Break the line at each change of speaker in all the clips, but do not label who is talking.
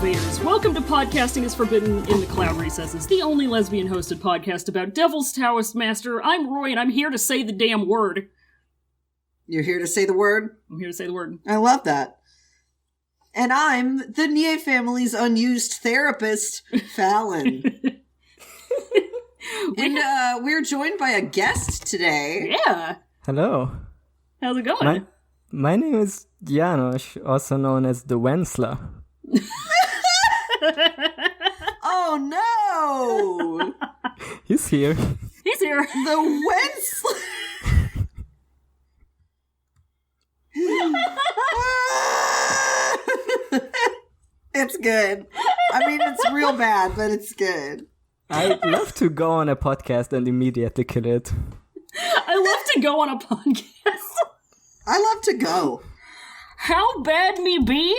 Invaders. Welcome to Podcasting is Forbidden in the Cloud Recesses, the only lesbian-hosted podcast about Devil's Taoist Master. I'm Roy, and I'm here to say the damn word.
You're here to say the word?
I'm here to say the word.
I love that. And I'm the Nie family's unused therapist, Fallon. And we're joined by a guest today.
Yeah.
Hello.
How's it going?
My name is Janos, also known as the Wensler.
Oh no!
He's here.
He's here.
The Wensler! It's good. I mean, it's real bad, but it's good.
I'd love to go on a podcast and immediately kill it.
I love to go on a podcast.
I love to go.
How bad me be?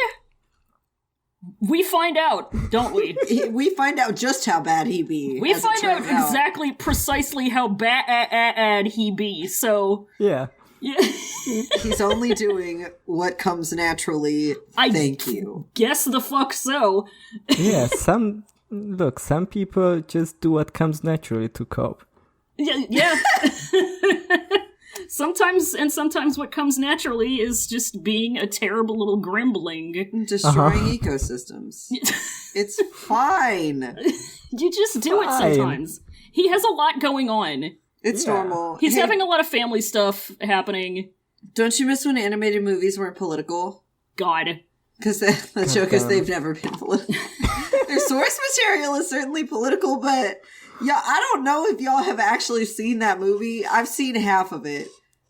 We find out, don't we?
We find out just how bad he be.
We find out exactly, precisely how bad he be, so...
Yeah.
He's only doing what comes naturally. Thank you.
Guess the fuck so.
Yeah, some people just do what comes naturally to cope.
Yeah. Sometimes what comes naturally is just being a terrible little gremling.
Destroying ecosystems. It's fine.
You just do it sometimes. He has a lot going on.
It's normal.
He's having a lot of family stuff happening.
Don't you miss when animated movies weren't political?
God.
Because the joke is they've never been political. Their source material is certainly political, but yeah, I don't know if y'all have actually seen that movie. I've seen half of it.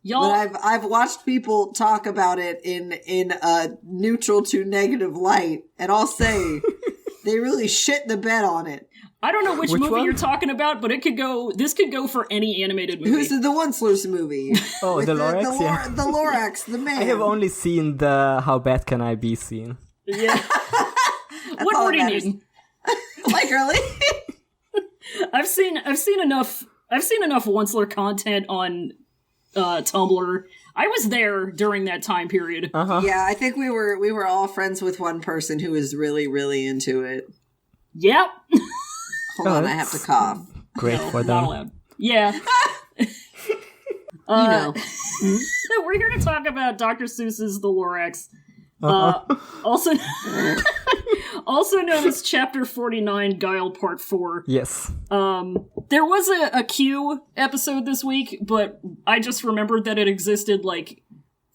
But I've watched people talk about it in a neutral to negative light, and I'll say they really shit the bed on it.
I don't know which movie
one?
you're talking about, but this could go for any animated movie.
Who's the Wenslers movie?
Oh, the Lorax, yeah.
The Lorax, the man.
I have only seen the How Bad Can I Be scene.
Yeah. What word do you need?
Like, really?
I've seen enough Wensler content on Tumblr. I was there during that time period.
Uh-huh.
Yeah, I think we were all friends with one person who was really, really into it.
Yep.
Hold on, I have to cough.
Great for them.
Not allowed. Yeah.
We're
here to talk about Dr. Seuss's The Lorax. Also known as Chapter 49, Guile Part 4.
Yes.
There was a Q episode this week, but I just remembered that it existed like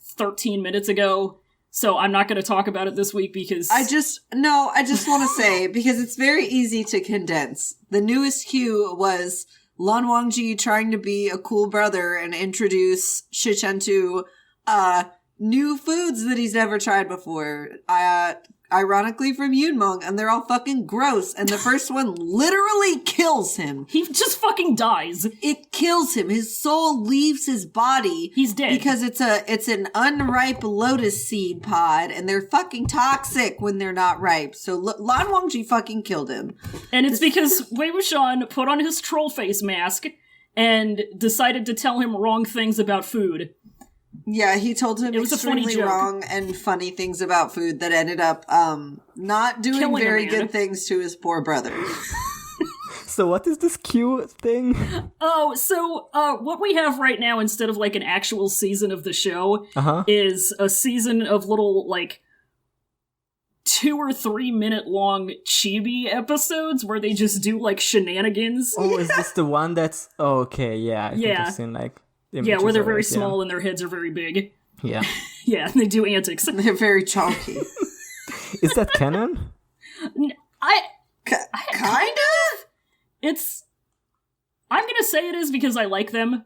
13 minutes ago, so I'm not going to talk about it this week because...
I just want to say, because it's very easy to condense. The newest Q was Lan Wangji trying to be a cool brother and introduce Shichen to new foods that he's never tried before. Ironically from Yunmeng, and they're all fucking gross. And the first one literally kills him.
He just fucking dies.
It kills him. His soul leaves his body.
He's dead.
Because it's an unripe lotus seed pod, and they're fucking toxic when they're not ripe. So Lan Wangji fucking killed him.
And it's because Wei Wuxian put on his troll face mask and decided to tell him wrong things about food.
Yeah, he told him extremely wrong and funny things about food that ended up not doing
Killing
very good things to his poor brother.
So what is this Q thing?
Oh, so what we have right now, instead of like an actual season of the show, is a season of little like 2 or 3 minute long chibi episodes where they just do like shenanigans.
Oh, is this the one that's... Oh, okay, yeah. I think I've seen like...
Yeah, where they're very small and their heads are very big.
Yeah.
Yeah, and they do antics.
They're very chunky.
Is that canon?
Kinda?
I'm gonna say it is because I like them.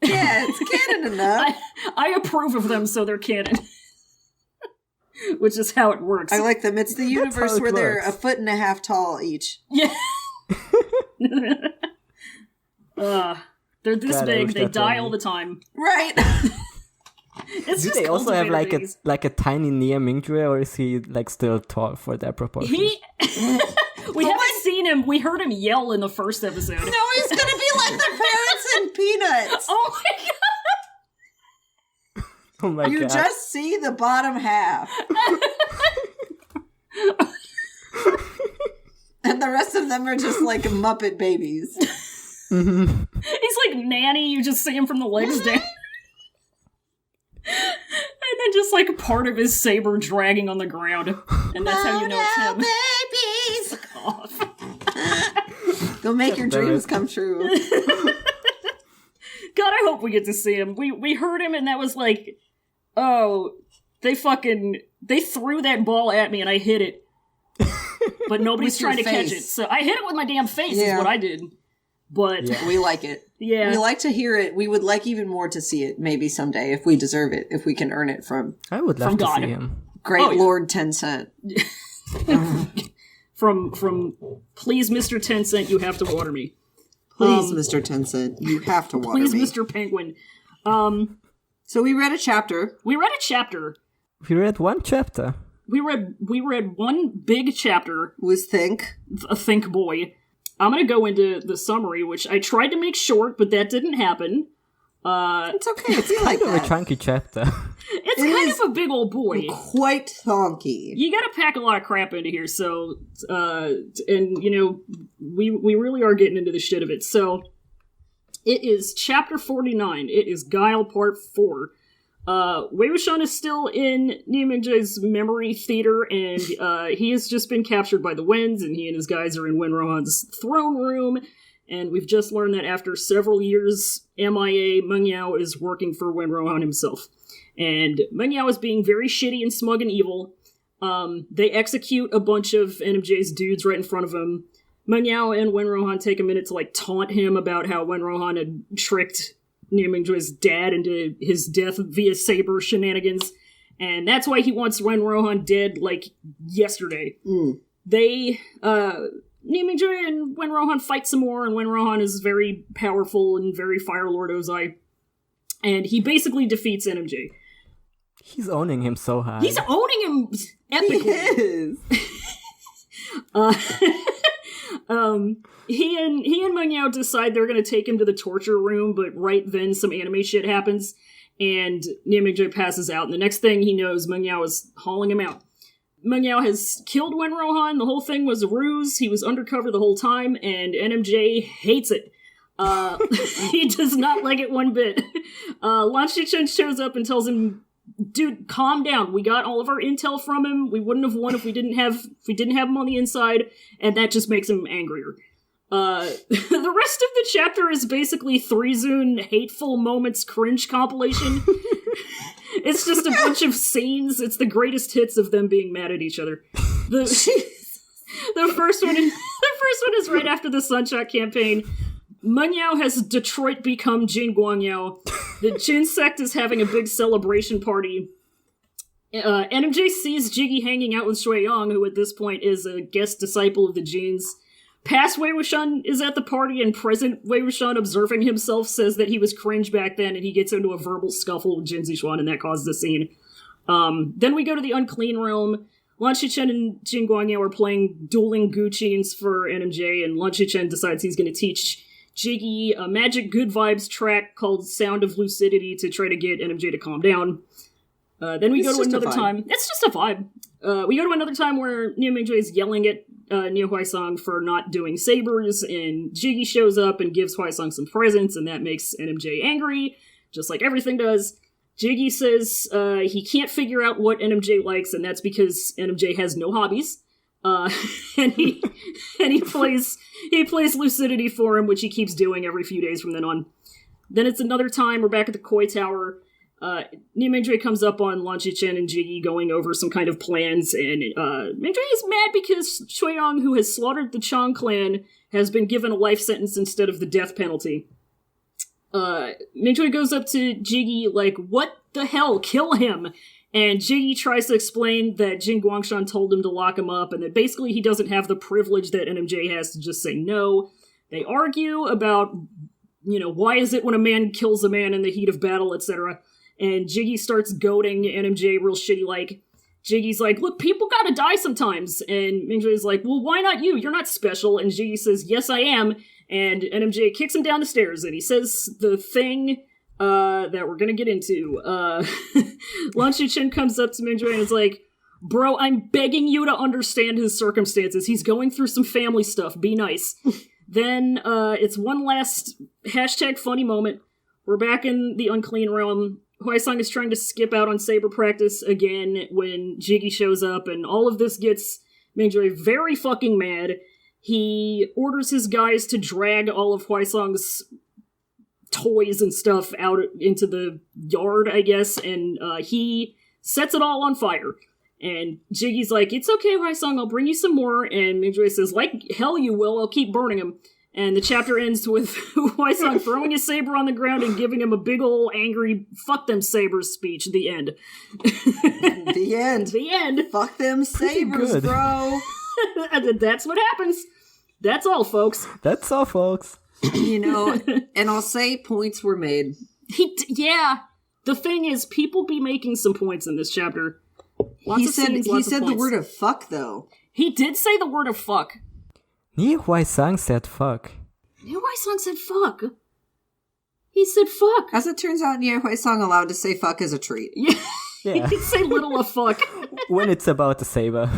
Yeah, it's canon enough.
I approve of them, so they're canon. Which is how it works.
I like them. It's the universe where they're 1.5 feet tall each.
Yeah. They're this big. They die all the time.
Right.
It's
Do
just
they also have like
babies.
a tiny Nia Mingdue, or is he like still tall for that proportion?
We haven't seen him. We heard him yell in the first episode.
No, he's gonna be like the parrots in Peanuts.
Oh my god.
Oh my god.
You just see the bottom half. and the rest of them are just like Muppet babies.
Mm-hmm.
He's like Nanny, you just see him from the legs down. And then just like part of his saber dragging on the ground. And that's how you know it's him.
Babies!
Fuck off.
Go make your dreams come true.
God, I hope we get to see him. We heard him and that was like, oh, they threw that ball at me and I hit it. But nobody's trying to catch it. So I hit it with my damn face is what I did. But
we like it.
Yeah.
We like to hear it. We would like even more to see it maybe someday if we deserve it, if we can earn it from
I would love to
God.
see him.
Great Lord Tencent.
From please Mr. Tencent, you have to water me.
Please, Mr. Tencent, you have to water
please,
me.
Mr. Penguin.
So we read a chapter.
We read one chapter.
We read one big chapter.
Was Think.
A Think boy. I'm going to go into the summary, which I tried to make short, but that didn't happen.
It's okay. It's like
Kind of a
that.
chunky chapter.
It's kind of a big old boy.
Quite thonky.
You got to pack a lot of crap into here, so and you know we really are getting into the shit of it. So it is chapter 49. It is Guile Part 4. Wei Wuxian is still in Niu Mingji's memory theater, and he has just been captured by the Wens, and he and his guys are in Wen Rohan's throne room. And we've just learned that after several years, MIA, Meng Yao is working for Wen Rohan himself. And Meng Yao is being very shitty and smug and evil. They execute a bunch of NMJ's dudes right in front of him. Meng Yao and Wen Rohan take a minute to like taunt him about how Wen Rohan had tricked Niu Mingji's dad into his death via saber shenanigans. And that's why he wants Wen Rohan dead like yesterday. They, Niu Mingji and Wen Rohan fight some more, and Wen Rohan is very powerful and very Fire Lord Ozai. And he basically defeats NMJ.
He's owning him so hard.
He's owning him epically. He is. He and Meng Yao decide they're going to take him to the torture room, but right then some anime shit happens, and Niu Mingji passes out, and the next thing he knows, Meng Yao is hauling him out. Meng Yao has killed Wen Rohan. The whole thing was a ruse. He was undercover the whole time, and NMJ hates it. He does not like it one bit. Lan Shichen shows up and tells him, dude, calm down. We got all of our intel from him. We wouldn't have won if we didn't have him on the inside, and that just makes him angrier. The rest of the chapter is basically 3-Zune Hateful Moments cringe compilation. It's just a bunch of scenes. It's the greatest hits of them being mad at each other. The first one is right after the Sunshot campaign. Meng Yao has Detroit become Jin Guangyao. The Jin sect is having a big celebration party. NMJ sees Jiggy hanging out with Shui Yang, who at this point is a guest disciple of the Jins. Past Wei Wuxian is at the party, and present Wei Wuxian, observing himself, says that he was cringe back then, and he gets into a verbal scuffle with Jin Zixuan, and that causes a scene. Then we go to the Unclean Realm. Lan Shichen and Jin Guangyao are playing dueling Guqins for NMJ, and Lan Shichen decides he's going to teach Jiggy a magic good vibes track called Sound of Lucidity to try to get NMJ to calm down. Then we go to another time. It's just a vibe. We go to another time where Niu Mingji is yelling at Niu Huaisang for not doing sabers, and Jiggy shows up and gives Huaisang some presents, and that makes NMJ angry, just like everything does. Jiggy says he can't figure out what NMJ likes, and that's because NMJ has no hobbies. And he plays Lucidity for him, which he keeps doing every few days from then on. Then it's another time, we're back at the Koi Tower. Niu Mingji comes up on Lan Shichen and Jiggy going over some kind of plans, and Mingji is mad because Shui Yang, who has slaughtered the Chang clan, has been given a life sentence instead of the death penalty. Mingji goes up to Jiggy like, what the hell, kill him! And Jiggy tries to explain that Jin Guangshan told him to lock him up, and that basically he doesn't have the privilege that NMJ has to just say no. They argue about, why is it when a man kills a man in the heat of battle, etc., and Jiggy starts goading NMJ real shitty-like. Jiggy's like, look, people gotta die sometimes. And Mingji's like, well, why not you? You're not special. And Jiggy says, yes, I am. And NMJ kicks him down the stairs, and he says the thing that we're gonna get into. Lan Shichen comes up to Mingji and is like, Bro, I'm begging you to understand his circumstances. He's going through some family stuff. Be nice. Then, it's one last #funny moment. We're back in the unclean realm. Hwai-sung is trying to skip out on saber practice again when Jiggy shows up, and all of this gets Mingjoy very fucking mad. He orders his guys to drag all of Hwai-sung's toys and stuff out into the yard, I guess, and he sets it all on fire. And Jiggy's like, it's okay, Hwai-sung, I'll bring you some more. And Mingjoy says, like hell you will, I'll keep burning them. And the chapter ends with Hwai-sung throwing his saber on the ground and giving him a big ol' angry fuck them sabers speech. The end.
The end.
The end.
Fuck them sabers, bro.
That's what happens. That's all, folks.
That's all, folks.
You know, and I'll say points were made.
Yeah. The thing is, people be making some points in this chapter.
He said the word of fuck, though.
He did say the word of fuck.
Nie Hwai-sung said fuck.
Nie Hwai-sung said fuck. He said fuck.
As it turns out, Nie Hwai-sung allowed to say fuck as a treat.
Yeah.
Yeah.
He can say little a fuck.
When it's about the saber.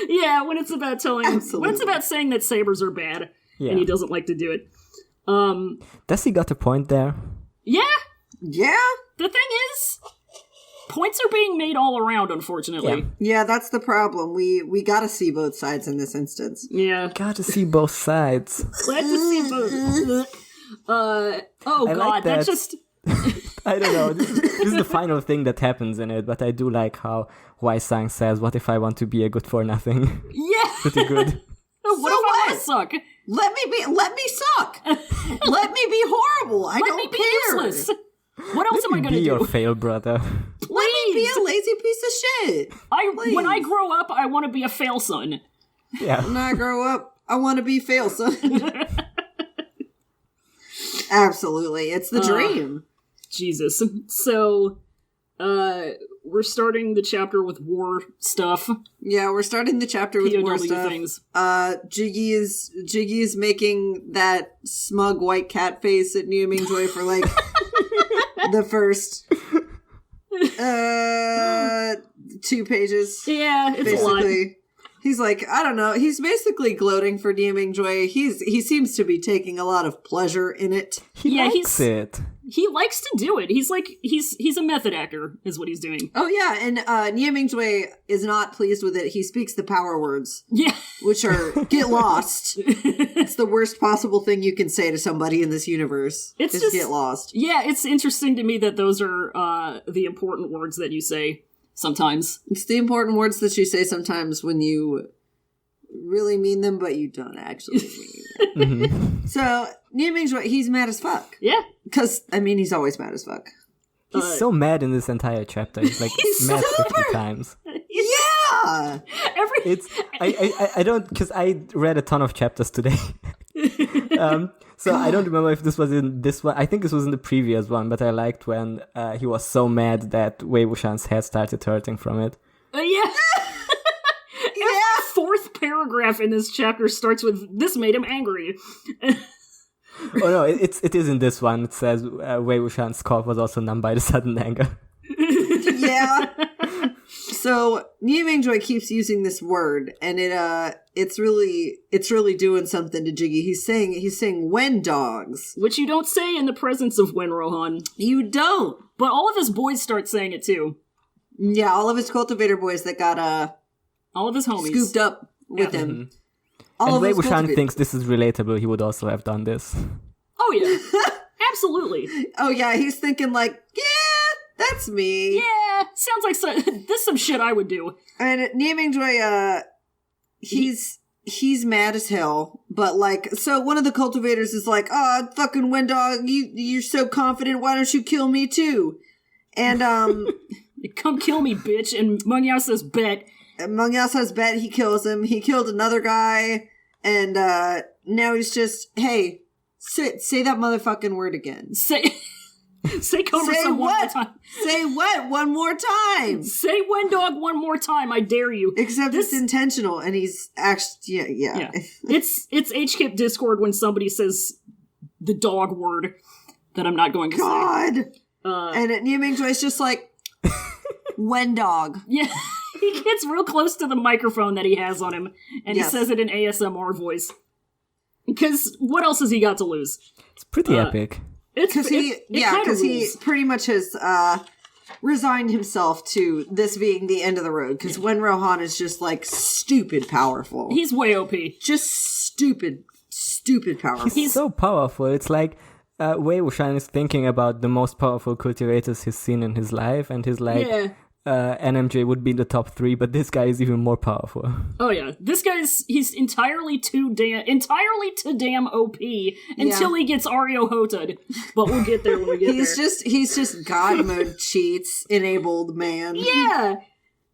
Yeah, when it's about when it's about saying that sabers are bad, and he doesn't like to do it.
Does he got a point there?
Yeah.
Yeah?
The thing is, points are being made all around, unfortunately.
Yeah, that's the problem. We gotta see both sides in this instance.
Yeah.
Gotta see both sides.
Glad to see both. Oh
I
god,
like that.
that's just...
I don't know. This is the final thing that happens in it, but I do like how Hwai-sung says, what if I want to be a good for nothing?
Yeah.
Pretty good.
What if I want to suck?
Let me suck. Let me be horrible. I don't
Let me be
care.
useless. What else am I going to
Be
do?
your fail brother.
Please.
Let me be a lazy piece of shit.
When I grow up, I want to be a fail son.
Yeah.
When I grow up, I want to be fail son. Absolutely. It's the dream.
Jesus. So, we're starting the chapter with war stuff.
Yeah, we're starting the chapter with more
POW
stuff.
things.
Jiggy is making that smug white cat face at New Mingjoy for like the first 2 pages.
Yeah, it's
basically.
a lot.
He's like, I don't know. He's basically gloating for New Mingjoy. He seems to be taking a lot of pleasure in it.
He likes it.
He likes to do it. He's like he's a method actor, is what he's doing.
Oh yeah, and New Mingjoy is not pleased with it. He speaks the power words.
Yeah.
Which are get lost. It's the worst possible thing you can say to somebody in this universe.
It's
just get lost.
Yeah, it's interesting to me that those are the important words that you say sometimes.
It's the important words that you say sometimes when you really mean them, but you don't actually mean them.
Mm-hmm.
So, New Mingjoy, he's mad as fuck.
Yeah.
Because, I mean, he's always mad as fuck.
He's so mad in this entire chapter. He's like mad 50 times.
Yeah!
I don't, because I read a ton of chapters today. So I don't remember if this was in this one. I think this was in the previous one, but I liked when he was so mad that Wei Wuxian's head started hurting from it.
Yeah. Every fourth paragraph in this chapter starts with, this made him angry.
Oh no, it is in this one. It says Wei Wuxian's cough was also numb by the sudden anger.
Yeah. So New Mingjoy keeps using this word, and it's really doing something to Jiggy. He's saying "when dogs,"
which you don't say in the presence of Wen Rohan.
You don't.
But all of his boys start saying it too.
Yeah, all of his cultivator boys that got
all of his homies
scooped up with him.
Mm-hmm.
All
and
of
Wei Wuxian thinks this is relatable. He would also have done this.
Oh yeah, absolutely.
Oh yeah, he's thinking like, yeah, that's me.
Yeah, sounds like this some shit I would do.
And New Mingjoy, he's mad as hell. But like, so one of the cultivators is like, "Oh, fucking Wendog, you're so confident. Why don't you kill me too?" And
come kill me, bitch. And Meng Yao says, bet.
And Meng Yao says, bet. He kills him. He killed another guy. And now he's just, hey, say that motherfucking word again.
Say cumbersome one more time.
Say what? One more time.
Say Wendog one more time. I dare you.
Except it's intentional, and he's actually yeah.
It's HKIP Discord when somebody says the dog word that I'm not going to say.
And New Mingjoy's just like Wendog.
Yeah. He gets real close to the microphone that he has on him, and he says it in ASMR voice. Because what else has he got to lose?
It's pretty epic.
Because he pretty much has resigned himself to this being the end of the road. Because Wen Rohan is just like stupid powerful.
He's way OP.
Just stupid powerful.
He's so powerful. It's like Wei Wuxian is thinking about the most powerful cultivators he's seen in his life, and he's like, NMJ would be in the top 3, but this guy is even more powerful.
Oh yeah, this he's entirely too damn OP until he gets Ario Hota'd. But we'll get there when we get there.
He's just God mode cheats enabled man.
Yeah.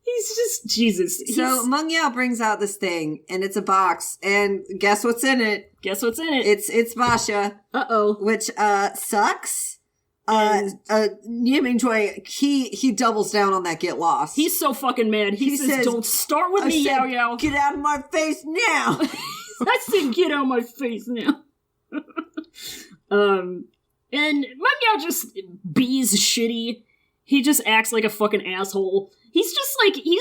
He's just Jesus.
So Meng Yao brings out this thing, and it's a box, and guess what's in it? It's Basha. Which sucks. Nie Mingjoy, he doubles down on that get lost.
He's so fucking mad. He says, don't start with me, Yao Yao.
Get out of my face now.
I said, get out of my face now. And Meng Yao just bees shitty. He just acts like a fucking asshole. He's just like, he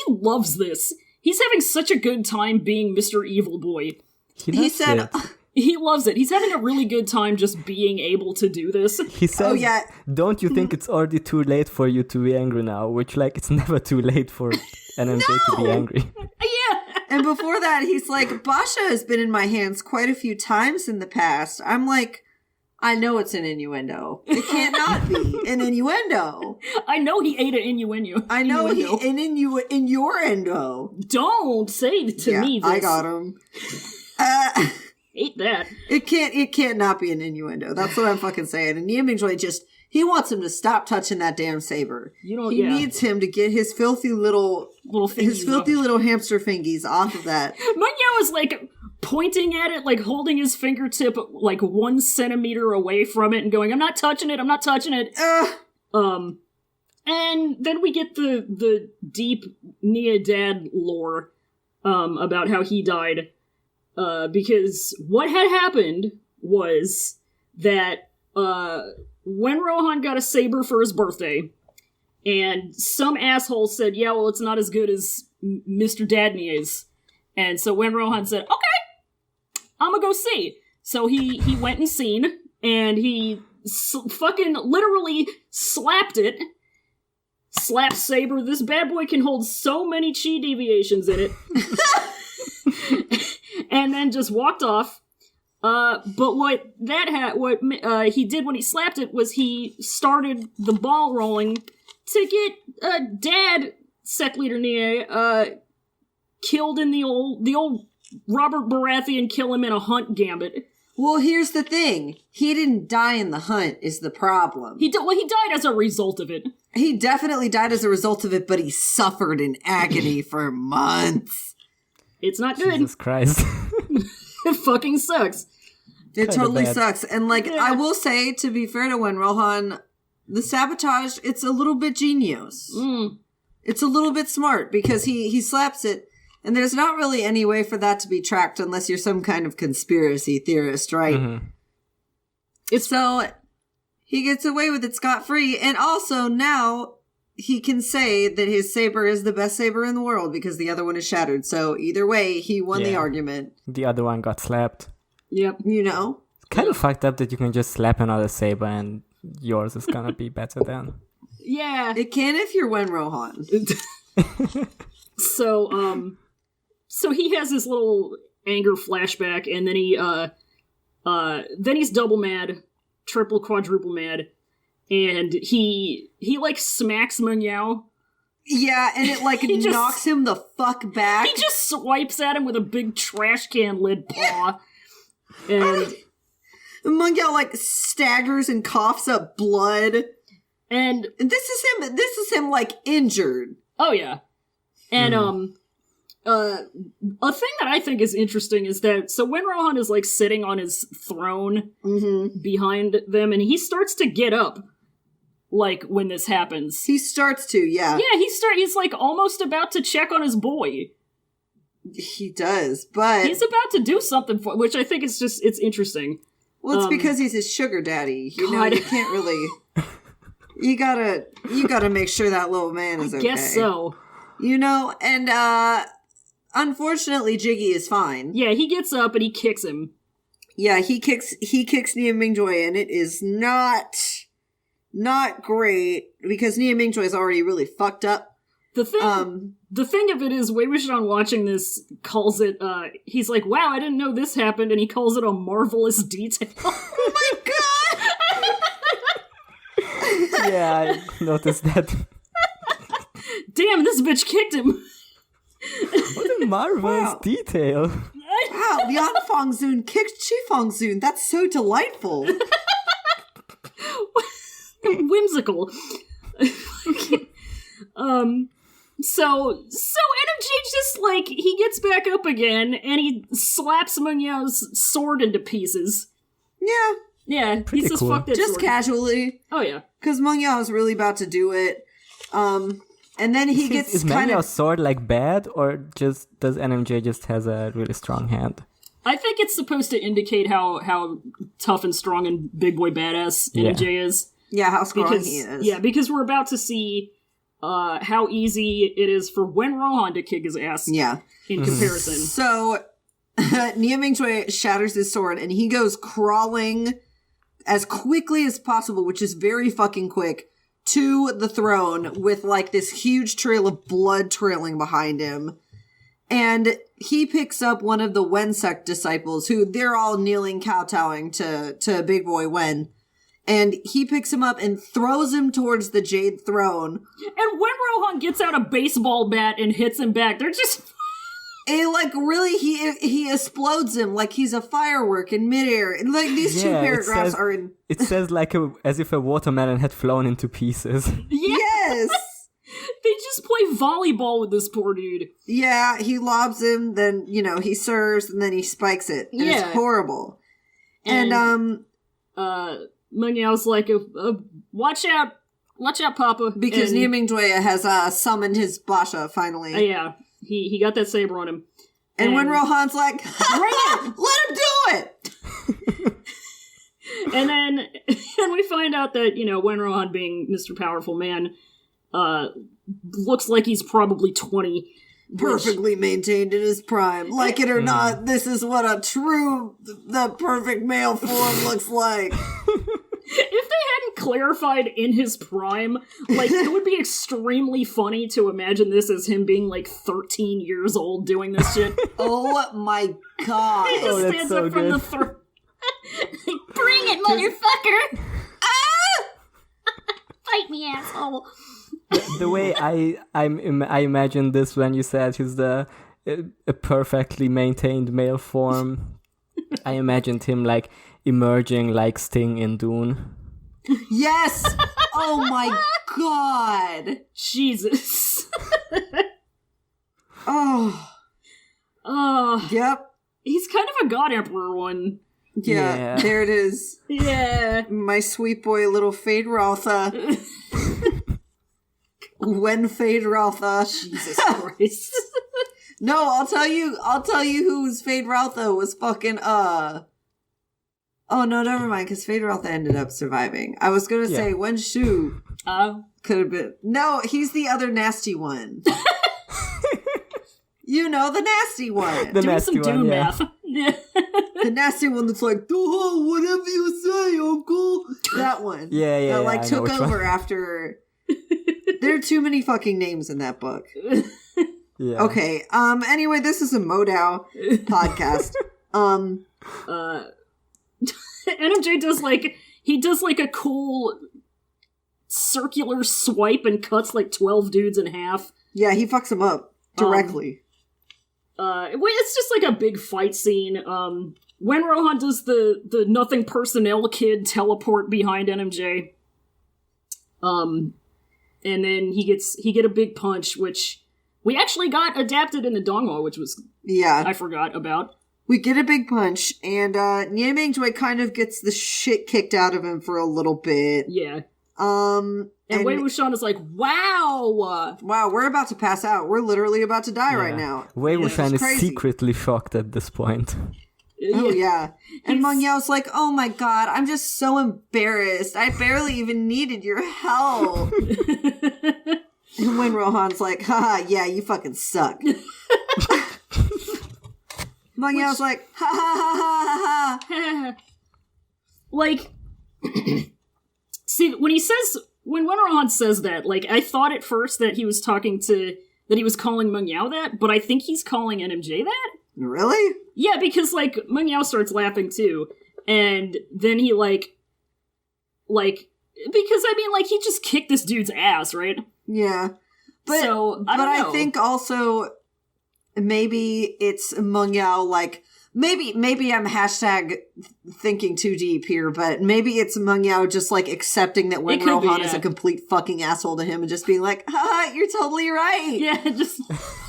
loves this. He's having such a good time being Mr. Evil Boy.
He said...
He loves it. He's having a really good time just being able to do this.
He says, don't you think it's already too late for you to be angry now? Which, like, it's never too late for NMJ to be angry.
Yeah.
And before that, he's like, Basha has been in my hands quite a few times in the past. I'm like, I know it's an innuendo. It can't not be an innuendo.
I know he ate an innuendo.
I know he an innuendo.
Don't say to me this.
I got him.
Hate that.
It can't not be an innuendo. That's what I'm fucking saying. And Nie Mingjoy he wants him to stop touching that damn saber. He needs him to get his filthy little hamster fingies off of that.
Meng Yao is like pointing at it, like holding his fingertip like 1 centimeter away from it and going, I'm not touching it. And then we get the deep Nia dad lore about how he died. Because what had happened was that when Rohan got a saber for his birthday, and some asshole said, yeah, well, it's not as good as Mr. Dadney's. And so when Rohan said, okay, I'm gonna go see. So he went and seen, and he fucking literally slapped it. Slap saber. This bad boy can hold so many chi deviations in it. And then just walked off. But what he did when he slapped it was he started the ball rolling to get Dad Sect Leader Nie killed in the old Robert Baratheon kill him in a hunt gambit.
Well, here's the thing. He didn't die in the hunt is the problem.
He died as a result of it.
He definitely died as a result of it, but he suffered in agony for months.
It's not good.
Jesus Christ.
It fucking sucks.
It totally sucks. And, I will say, to be fair to Wen Rohan, the sabotage, it's a little bit genius. It's a little bit smart, because he slaps it, and there's not really any way for that to be tracked unless you're some kind of conspiracy theorist, right? Mm-hmm. So, he gets away with it scot-free, and also now he can say that his saber is the best saber in the world because the other one is shattered. So either way, he won the argument.
The other one got slapped.
Yep.
You know?
It's kind of fucked up that you can just slap another saber and yours is gonna be better then.
Yeah.
It can if you're Wen Rohan.
So he has this little anger flashback, and then then he's double mad, triple, quadruple mad. And he smacks Meng Yao.
Yeah, and it knocks him the fuck back.
He just swipes at him with a big trash can lid paw. And
Meng Yao staggers and coughs up blood.
And
this is him injured.
Oh yeah. And a thing that I think is interesting is that so when Rohan is sitting on his throne behind them, and he starts to get up. When this happens.
He starts to, yeah.
Yeah, he's almost about to check on his boy.
He does, but...
He's about to do something for which I think it's interesting.
Well, it's because he's his sugar daddy. You know, you can't really... You gotta make sure that little man is okay.
I guess so.
You know, and unfortunately Jiggy is fine.
Yeah, he gets up and he kicks him.
Yeah, he kicks Nia Mingjoy, and it is not great because Nia Mingjoy is already really fucked up.
The thing of it is, Wei Wuxian watching this calls it, he's like, wow, I didn't know this happened, and he calls it a marvelous detail.
Oh my god!
Yeah, I noticed that.
Damn, this bitch kicked him.
What a marvelous detail.
Wow, Lian Fangzun kicked Chi Fangzun. That's so delightful.
Whimsical. So NMJ just, like, he gets back up again, and he slaps Meng Yao's sword into pieces.
Yeah.
Yeah,
Pretty
he says,
cool.
fuck that
Just
sword.
casually.
Oh, yeah.
Because Meng Yao is really about to do it. And then he gets
Is
kind
Manyao's
of...
sword, like, bad, or just does NMJ just has a really strong hand?
I think it's supposed to indicate how tough and strong and big boy badass NMJ is.
Yeah, how strong
Because,
he is.
yeah, because we're about to see how easy it is for Wen Rohan to kick his ass
Yeah.
in comparison.
So, Nia Mingjoy shatters his sword, and he goes crawling as quickly as possible, which is very fucking quick, to the throne with, like, this huge trail of blood trailing behind him. And he picks up one of the Wen sect disciples, who they're all kneeling, kowtowing to Big Boy Wen. And he picks him up and throws him towards the Jade Throne.
And when Rohan gets out a baseball bat and hits him back, they're just...
It, like, really, he explodes him like he's a firework in midair. And, like, these two paragraphs are in...
It says like as if a watermelon had flown into pieces.
Yes!
They just play volleyball with this poor dude.
Yeah, he lobs him, then, you know, he serves, and then he spikes it. And
Yeah.
it's horrible. And
Meng Yao's like, watch out, Papa.
because
and,
Nia Mingjoy has summoned his Basha, finally.
yeah, he got that saber on him.
And when Rohan's like, let him do it!
And then we find out that, you know, Wen Rohan, being Mr. Powerful Man, looks like he's probably 20.
Perfectly maintained in his prime. Like it or not, this is what the perfect male form looks like.
If they hadn't clarified in his prime, like, it would be extremely funny to imagine this as him being, like, 13 years old doing this shit.
Oh my god.
He just
that's
stands
so
up from
good.
the throne. Bring it, motherfucker! Fight me, asshole!
The way I imagined this when you said he's a perfectly maintained male form, I imagined him like emerging like Sting in Dune.
Yes! Oh my god.
Jesus.
Oh. Yep.
He's kind of a God Emperor one.
Yeah, there it is.
Yeah.
My sweet boy little Fade Raltha. When Fade Raltha.
Jesus Christ.
No, I'll tell you whose Fade Raltha was fucking, Oh, no, never mind, because Fade Raltha ended up surviving. I was gonna say, Wen Shu could have been... No, he's the other nasty one. You know, the nasty one.
The
Doing
nasty
some
one,
Dune
yeah.
math. Yeah.
The nasty one that's like, oh, whatever you say, uncle. That one.
Yeah,
That, like,
I know
took
which
over
one.
after... There are too many fucking names in that book.
Yeah.
Okay, anyway, this is a Modao podcast.
NMJ does like a cool circular swipe and cuts like 12 dudes in half.
Yeah, he fucks him up directly.
It's just like a big fight scene. When Rohan does the nothing personnel kid teleport behind NMJ. And then he get a big punch, which we actually got adapted in the Donghua, which was I forgot about.
We get a big punch, and Nia Mingjoy kind of gets the shit kicked out of him for a little bit.
Yeah.
And
Wei Wuxian is like, wow!
Wow, we're about to pass out. We're literally about to die right now.
Wei Wuxian is
crazy.
secretly shocked at this point.
Oh, yeah. And Meng Yao's like, oh my god, I'm just so embarrassed. I barely even needed your help. And when Rohan's like, haha, yeah, you fucking suck. Meng Yao's like, ha ha ha ha ha ha.
Like, see, when Rohan says that, like, I thought at first that he was that he was calling Meng Yao that, but I think he's calling NMJ that.
Really?
Yeah, because, like, Meng Yao starts laughing too, and then he, because, I mean, like, he just kicked this dude's ass, right?
Yeah. But,
so, I don't know.
I think also, maybe it's Meng Yao, like, maybe I'm hashtag thinking too deep here, but maybe it's Meng Yao just, like, accepting that Wen Rohan is a complete fucking asshole to him and just being like, haha, you're totally right.
Yeah, just...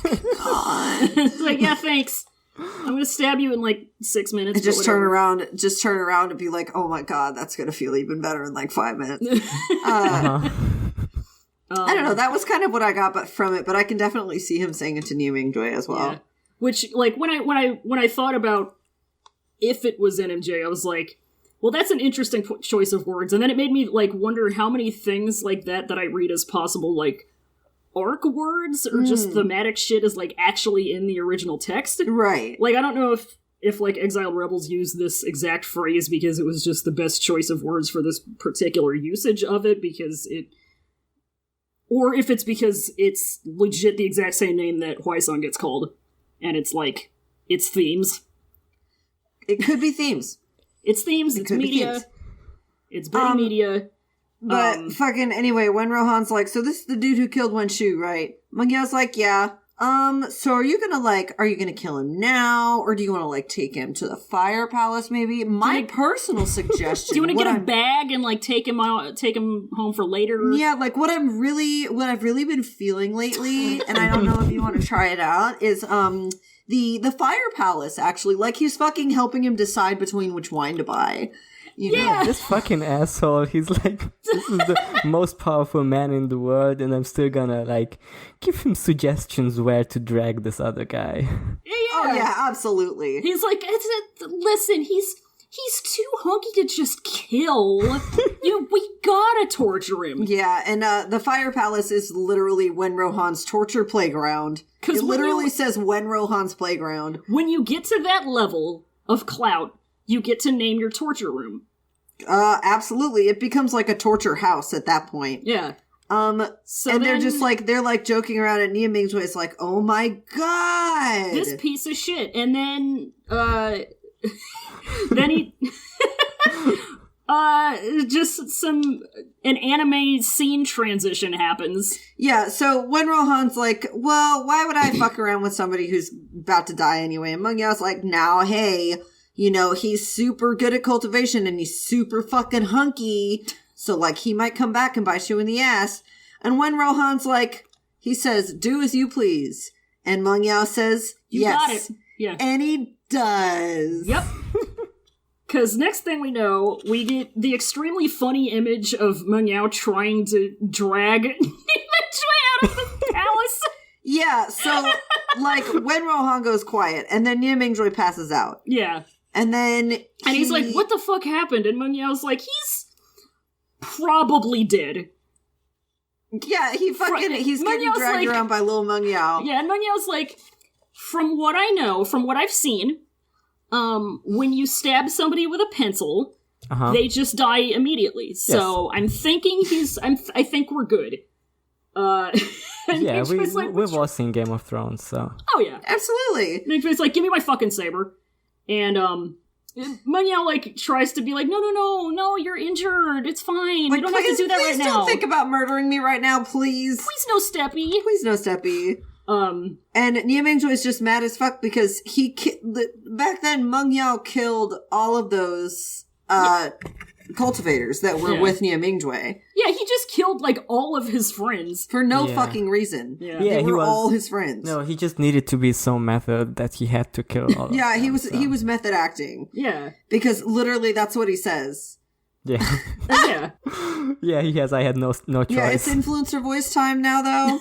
It's like, yeah, thanks. I'm gonna stab you in, like, 6 minutes.
And just turn around and be like, oh my god, that's gonna feel even better in, like, 5 minutes. I don't know, that was kind of what I got from it, but I can definitely see him saying it to Niu Mingjoy as well.
Yeah. Which, like, when I thought about if it was NMJ, I was like, well, that's an interesting choice of words. And then it made me, like, wonder how many things like that I read as possible, like, arc words or just thematic shit is, like, actually in the original text.
Right.
Like, I don't know if like, Exiled Rebels used this exact phrase because it was just the best choice of words for this particular usage of it, or if it's because it's legit the exact same name that Huaisong gets called. And it's like, it's themes.
It could be themes.
It's themes, it's media. It's Betty media.
But fucking, anyway, when Rohan's like, so this is the dude who killed Wen Shu, right? Meng Yao's like, yeah. So are you gonna kill him now? Or do you want to, like, take him to the Fire Palace, maybe? My personal suggestion.
Do you want to get a bag and, like, take him home for later?
Yeah, like, what I've really been feeling lately, and I don't know if you want to try it out, is, the Fire Palace, actually. Like, he's fucking helping him decide between which wine to buy. You know?
This fucking asshole, he's like, this is the most powerful man in the world, and I'm still gonna, like, give him suggestions where to drag this other guy.
Yeah.
Oh, yeah, absolutely.
He's like, listen, he's too hunky to just kill. We gotta torture him.
Yeah, and the Fire Palace is literally Wen Rohan's torture playground. It literally says Wen Rohan's playground.
When you get to that level of clout, you get to name your torture room.
Absolutely. It becomes like a torture house at that point.
Yeah.
They're just like, they're like joking around at Niu Mingjoy. It's like, oh my god!
This piece of shit. And then, then he, just an anime scene transition happens.
Yeah, so when Rohan's like, well, why would I fuck around with somebody who's about to die anyway? And Meng Yao's like, now, hey, you know, he's super good at cultivation and he's super fucking hunky. So, like, he might come back and bite you in the ass. And when Rohan's like, he says, do as you please. And Meng Yao says, yes.
You got it. Yeah.
And he does.
Yep. Because next thing we know, we get the extremely funny image of Meng Yao trying to drag Niu Mingjoy out of the palace.
Yeah, so, like, when Rohan goes quiet, and then Niu Mingjoy passes out.
Yeah.
And then
he's like, what the fuck happened? And Meng Yao's like, he's probably dead.
Yeah, he's getting dragged around by little Meng Yao.
Yeah, and Meng Yao's like, from what I know, from what I've seen, when you stab somebody with a pencil, they just die immediately. So I'm thinking I think we're good.
Yeah, we've all seen Game of Thrones, so.
Oh yeah.
Absolutely.
Mingjoy's like, give me my fucking saber. And, Meng Yao, like, tries to be like, no, you're injured. It's fine.
Like,
you don't have to do that right now.
Please don't think about murdering me right now, please.
Please no steppy.
Please no steppy. And Niu Mingjoy is just mad as fuck because back then Meng Yao killed all of those, cultivators that were with Niu Mingjoy.
Yeah, he just killed, like, all of his friends.
For no fucking reason.
Yeah,
they were all his friends.
No, he just needed to be so method that he had to kill all of them.
Yeah, he was method acting.
Yeah.
Because literally that's what he says.
Yeah.
Yeah.
Yeah, he has, I had no choice.
Yeah, it's influencer voice time now, though.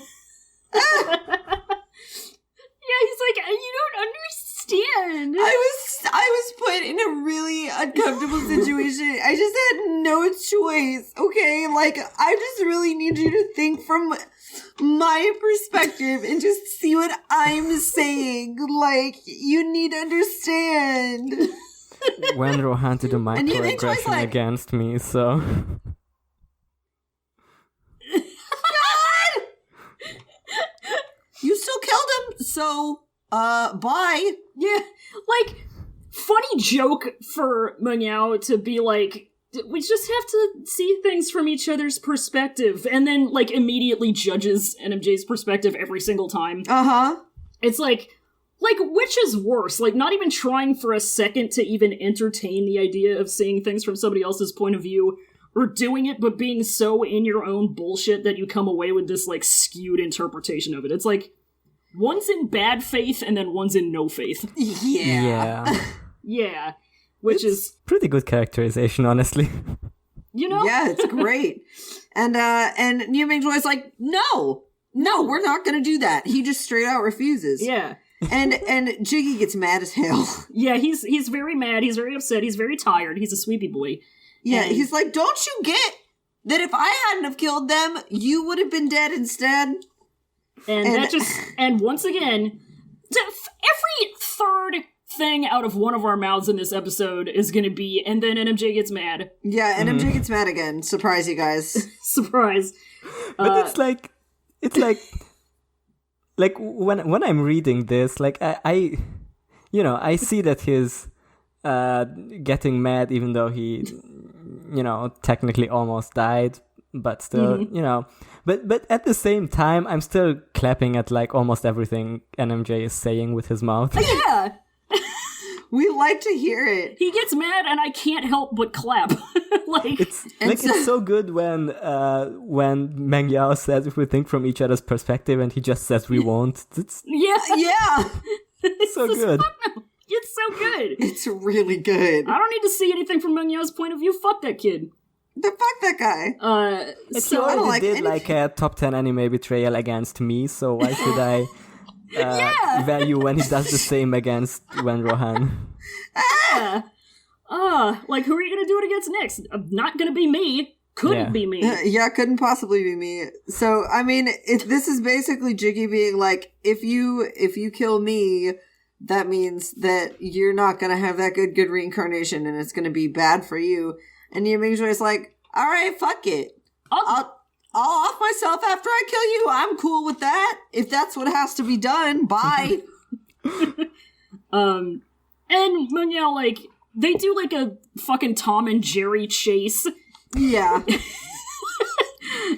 Yeah, he's like, you don't understand.
I was put in a really uncomfortable situation. I just had no choice, okay? Like, I just really need you to think from my perspective and just see what I'm saying. Like, you need to understand.
When Rohan did a microaggression
like,
against me, so...
God! You still killed him, so, bye.
Yeah, like, funny joke for Meng to be like, we just have to see things from each other's perspective, and then, like, immediately judges NMJ's perspective every single time.
Uh-huh.
It's like, which is worse? Like, not even trying for a second to even entertain the idea of seeing things from somebody else's point of view, or doing it but being so in your own bullshit that you come away with this, like, skewed interpretation of it. It's like, one's in bad faith, and then one's in no faith.
Yeah.
Yeah. Which is...
pretty good characterization, honestly.
You know?
Yeah, it's great. And New Ming Joy's like, no, we're not gonna do that. He just straight out refuses.
Yeah.
And Jiggy gets mad as hell.
Yeah, he's very mad, he's very upset, he's very tired, he's a sweepy boy.
Yeah, and he's like, don't you get that if I hadn't have killed them, you would have been dead instead?
And once again, every third thing out of one of our mouths in this episode is gonna be, and then NMJ gets mad.
Yeah, NMJ gets mad again. Surprise, you guys.
Surprise.
But it's like when I'm reading this, like I see that he's getting mad even though he, technically almost died, but still, But at the same time, I'm still clapping at, like, almost everything NMJ is saying with his mouth.
Yeah!
We like to hear it.
He gets mad and I can't help but clap.
It's so good when Meng Yao says if we think from each other's perspective and he just says we won't.
Yeah.
It's so good.
It's so good.
It's really good.
I don't need to see anything from Meng Yao's point of view. Fuck that kid.
Fuck that guy.
So I don't like a top 10 anime betrayal against me, so why should I value when he does the same against Wen Rohan?
Yeah. Like, who are you gonna do it against next? Not gonna be me. Couldn't be me.
Yeah, couldn't possibly be me. So, I mean, this is basically Jiggy being like, if you kill me, that means that you're not gonna have that good reincarnation, and it's gonna be bad for you. And Yimingjoy is like, all right, fuck it. I'll off myself after I kill you. I'm cool with that. If that's what has to be done, bye.
And Meng Yao, like, they do like a fucking Tom and Jerry chase.
Yeah.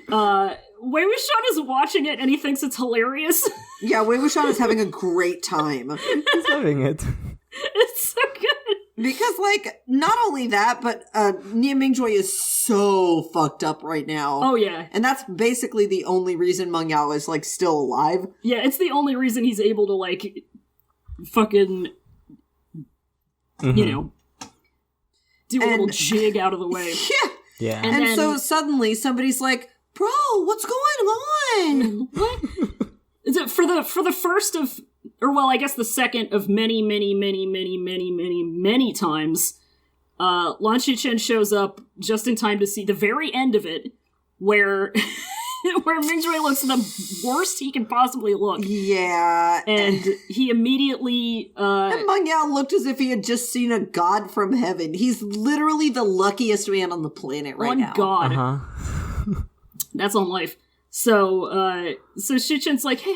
Wei Wuxian is watching it and he thinks it's hilarious.
Yeah, Wei Wuxian is having a great time.
He's loving it.
It's so good.
Because, like, not only that, but Nia Mingjoy is so fucked up right now.
Oh, yeah.
And that's basically the only reason Meng Yao is, like, still alive.
Yeah, it's the only reason he's able to, like, fucking, do a little jig out of the way.
Yeah.
Yeah.
And so suddenly somebody's like, bro, what's going on?
What? Is it for the first of... Or, well, I guess the second of many times, Lan Shichen shows up just in time to see the very end of it, where Mingjoy looks the worst he can possibly look.
Yeah.
And he immediately...
and Meng Yao looked as if he had just seen a god from heaven. He's literally the luckiest man on the planet right now.
One god. That's on life. So Shichen's like, hey,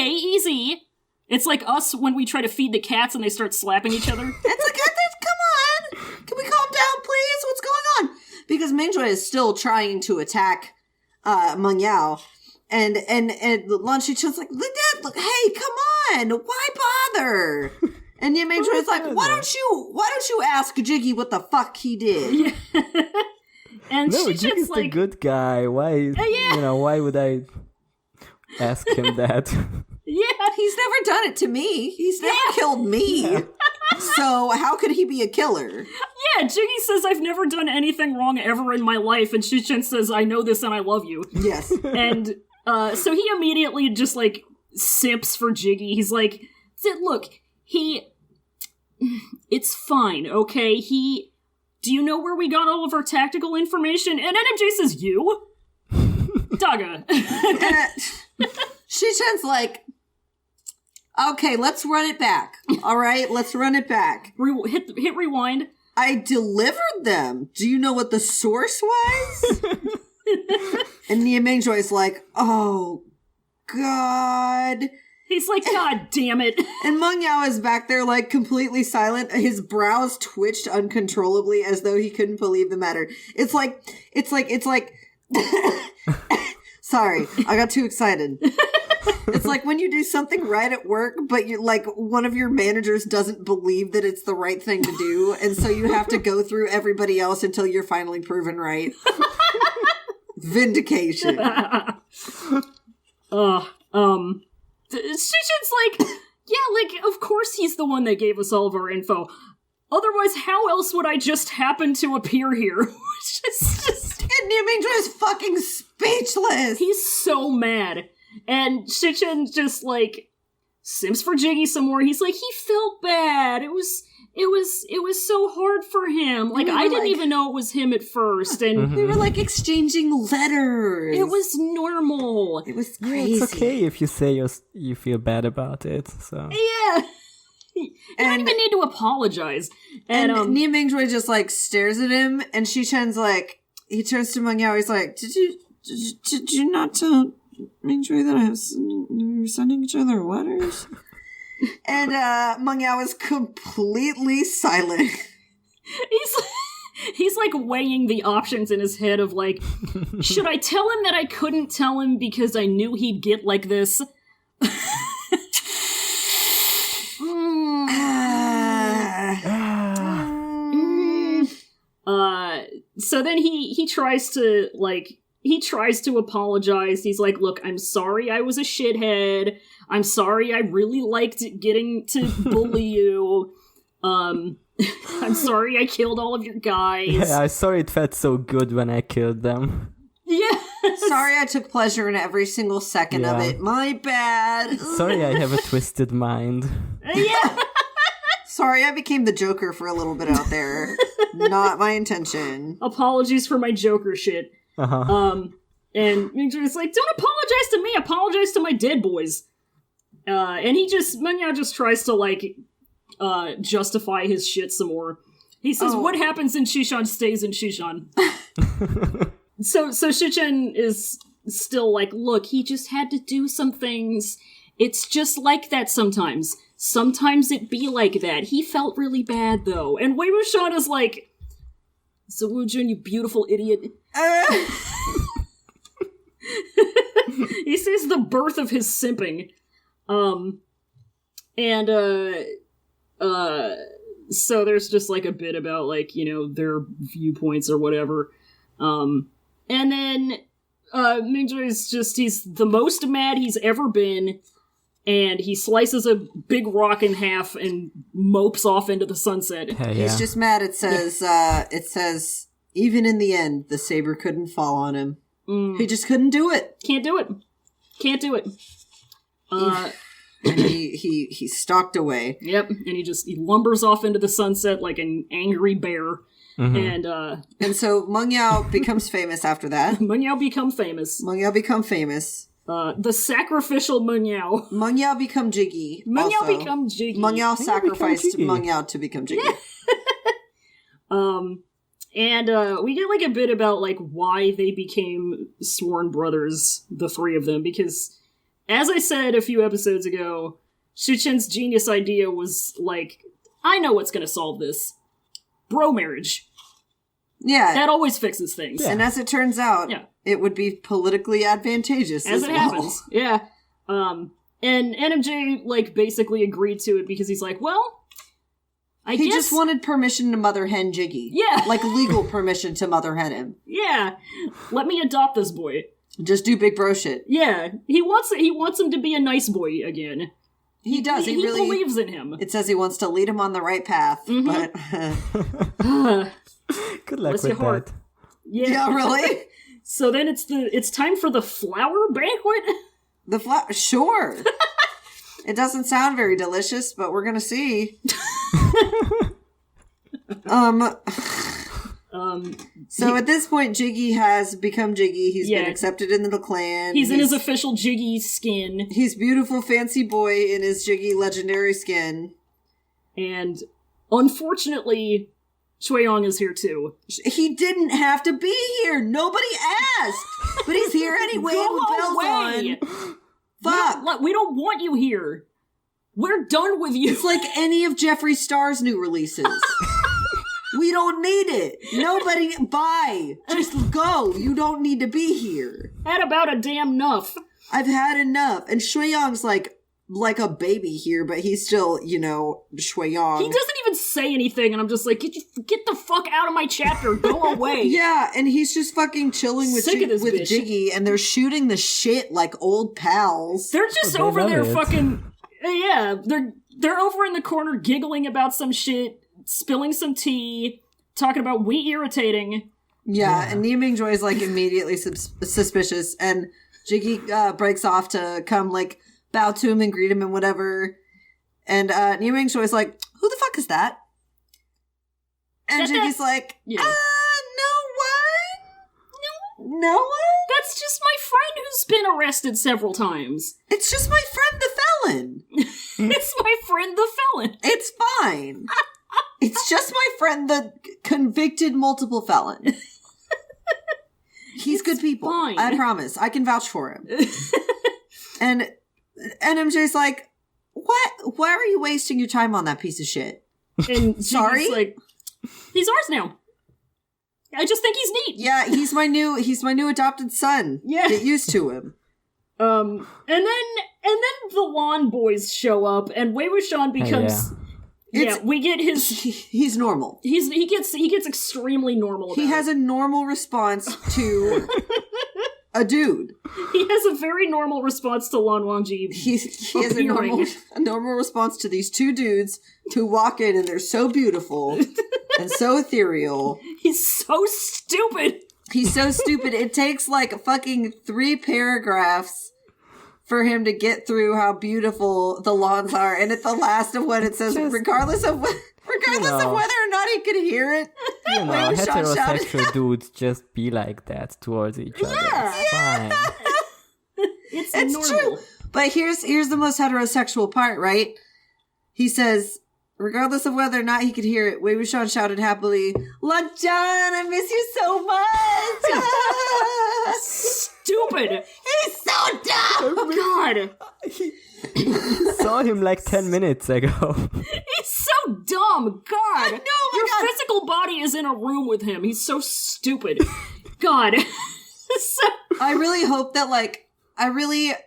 easy. It's like us when we try to feed the cats and they start slapping each other.
It's like, come on! Can we calm down, please? What's going on? Because Mingjoy is still trying to attack Meng Yao. And Lan Shichen's like, look, hey, come on! Why bother? And then Mingjoy is like, why don't you ask Jiggy what the fuck he did?
Yeah. And
no,
Shichen's
Jiggy's
like,
the good guy. Why, why would I ask him that?
Yeah,
he's never done it to me. He's never killed me. So how could he be a killer?
Yeah, Jiggy says, I've never done anything wrong ever in my life, and Shichen says, I know this and I love you.
Yes.
And so he immediately just, like, simps for Jiggy. He's like, look, he it's fine, okay? Do you know where we got all of our tactical information? And NMJ says, you? Daga.
Shichen's like, okay, let's run it back. All right, let's run it back.
Hit rewind.
I delivered them. Do you know what the source was? And Nia Mingjoy's like, oh, God.
He's like, God damn it.
And Meng Yao is back there, like, completely silent. His brows twitched uncontrollably as though he couldn't believe the matter. It's like, sorry, I got too excited. It's like when you do something right at work, but you like one of your managers doesn't believe that it's the right thing to do, and so you have to go through everybody else until you're finally proven right. Vindication.
Shichen's like, yeah, like, of course he's the one that gave us all of our info. Otherwise, how else would I just happen to appear here? just
And Nia Mingjoy is fucking speechless.
He's so mad. And Shichen just, like, sims for Jiggy some more. He's like, he felt bad. It was so hard for him. Like, I didn't even know it was him at first. And
we were, like, exchanging letters.
It was normal.
It was crazy.
It's okay if you say you feel bad about it, so.
Yeah. You don't even need to apologize. And
Nia Mingjoy just, like, stares at him, and Shichen's like, he turns to Meng Yao, he's like, did you not tell Mingjoy that we were sending each other letters? And Meng Yao is completely silent.
He's like weighing the options in his head of like, should I tell him that I couldn't tell him because I knew he'd get like this? So then he tries to apologize. He's like, look, I'm sorry I was a shithead. I'm sorry I really liked getting to bully you. I'm sorry I killed all of your guys.
Yeah, I'm sorry it felt so good when I killed them.
Yeah.
Sorry I took pleasure in every single second of it. My bad.
Sorry I have a twisted mind.
Yeah.
Sorry I became the Joker for a little bit out there. Not my intention.
Apologies for my Joker shit. And it's like, don't apologize to me, apologize to my dead boys. And Meng Yao just tries to, like, justify his shit some more. He says, what happens in Shishan stays in Shishan. So Shichen is still like, look, he just had to do some things. It's just like that sometimes. Sometimes it be like that. He felt really bad, though. And Wei Wuxian is like, so Wujun, you beautiful idiot. He sees the birth of his simping. So there's just like a bit about like, you know, their viewpoints or whatever. And then Mingjoy is he's the most mad he's ever been, and he slices a big rock in half and mopes off into the sunset.
Yeah.
He's just mad. It says, even in the end, the saber couldn't fall on him. He just couldn't do it.
Can't do it.
And he stalked away.
Yep, and he lumbers off into the sunset like an angry bear. And
so Meng Yao becomes famous after that.
Meng Yao become famous.
The
sacrificial Meng Yao.
Meng Yao become Jiggy.
Meng Yao become Jiggy.
Meng Yao sacrificed Meng Yao to become Jiggy.
And we get like a bit about like why they became sworn brothers, the three of them, because as I said a few episodes ago, Shichen's genius idea was like, I know what's gonna solve this. Bro marriage.
Yeah.
That always fixes things.
Yeah. And as it turns out, it would be politically advantageous as it happens.
Yeah. And NMJ like basically agreed to it because he's like, well,
he just wanted permission to mother hen Jiggy.
Yeah.
Like legal permission to mother hen him.
Yeah. Let me adopt this boy.
Just do big bro shit.
Yeah. He wants him to be a nice boy again.
He does. He really
believes in him.
It says he wants to lead him on the right path, but
good luck with that.
Yeah,
really?
So then it's time for the flower banquet?
The flower? Sure. It doesn't sound very delicious, but we're gonna see. So at this point, Jiggy has become Jiggy. He's been accepted into the clan.
He's in his official Jiggy skin.
He's beautiful, fancy boy in his Jiggy legendary skin.
And unfortunately, Shueyong is here too.
He didn't have to be here. Nobody asked. But he's here anyway.
Go
with bells
away.
on. Fuck.
We don't want you here. We're done with you.
It's like any of Jeffree Star's new releases. We don't need it. Nobody, bye. Just go. You don't need to be here.
Had about a damn enough.
I've had enough. And Shueyong's like a baby here, but he's still, Shueyong.
He doesn't even say anything, and I'm just like, get the fuck out of my chapter. Go away.
Yeah, and he's just fucking chilling with Jiggy, and they're shooting the shit like old pals.
They're just over there fucking... Yeah, they're over in the corner giggling about some shit, spilling some tea, talking about we irritating.
Yeah, and Nia Ming-joy is like immediately suspicious, and Jiggy breaks off to come like bow to him and greet him and whatever. And Nia Ming-joy is like, who the fuck is that? And Jiggy's like, no one? No one?
That's just my friend who's been arrested several times.
It's just my friend the felon.
It's my friend the felon.
It's fine. It's just my friend the convicted multiple felon. He's good people.
Fine.
I promise. I can vouch for him. And MJ's like, what? Why are you wasting your time on that piece of shit?
And
sorry?
Like, he's ours now. I just think he's neat.
Yeah, he's my new adopted son.
Yeah.
Get used to him.
And then the Lawn Boys show up, and Wei Wuxian becomes... we get his...
He's normal.
He gets extremely normal about
He has a normal response to a dude.
He has a very normal response to Lan Wangji.
He has a normal response to these two dudes who walk in, and they're so beautiful and so ethereal.
He's so stupid.
He's so stupid. It takes like fucking 3 paragraphs for him to get through how beautiful the lawns are. And at the last of what it says, regardless of whether or not he could hear it.
Heterosexual dudes just be like that towards each other. It's fine.
It's normal.
True. But here's the most heterosexual part, right? He says, regardless of whether or not he could hear it, Wei Wuxian shouted happily, "Lan Zhan, I miss you so much!"
Stupid!
He's so dumb!
God!
Saw him like 10 minutes ago.
He's so dumb! God!
No,
Your physical body is in a room with him. He's so stupid. God.
I really hope that,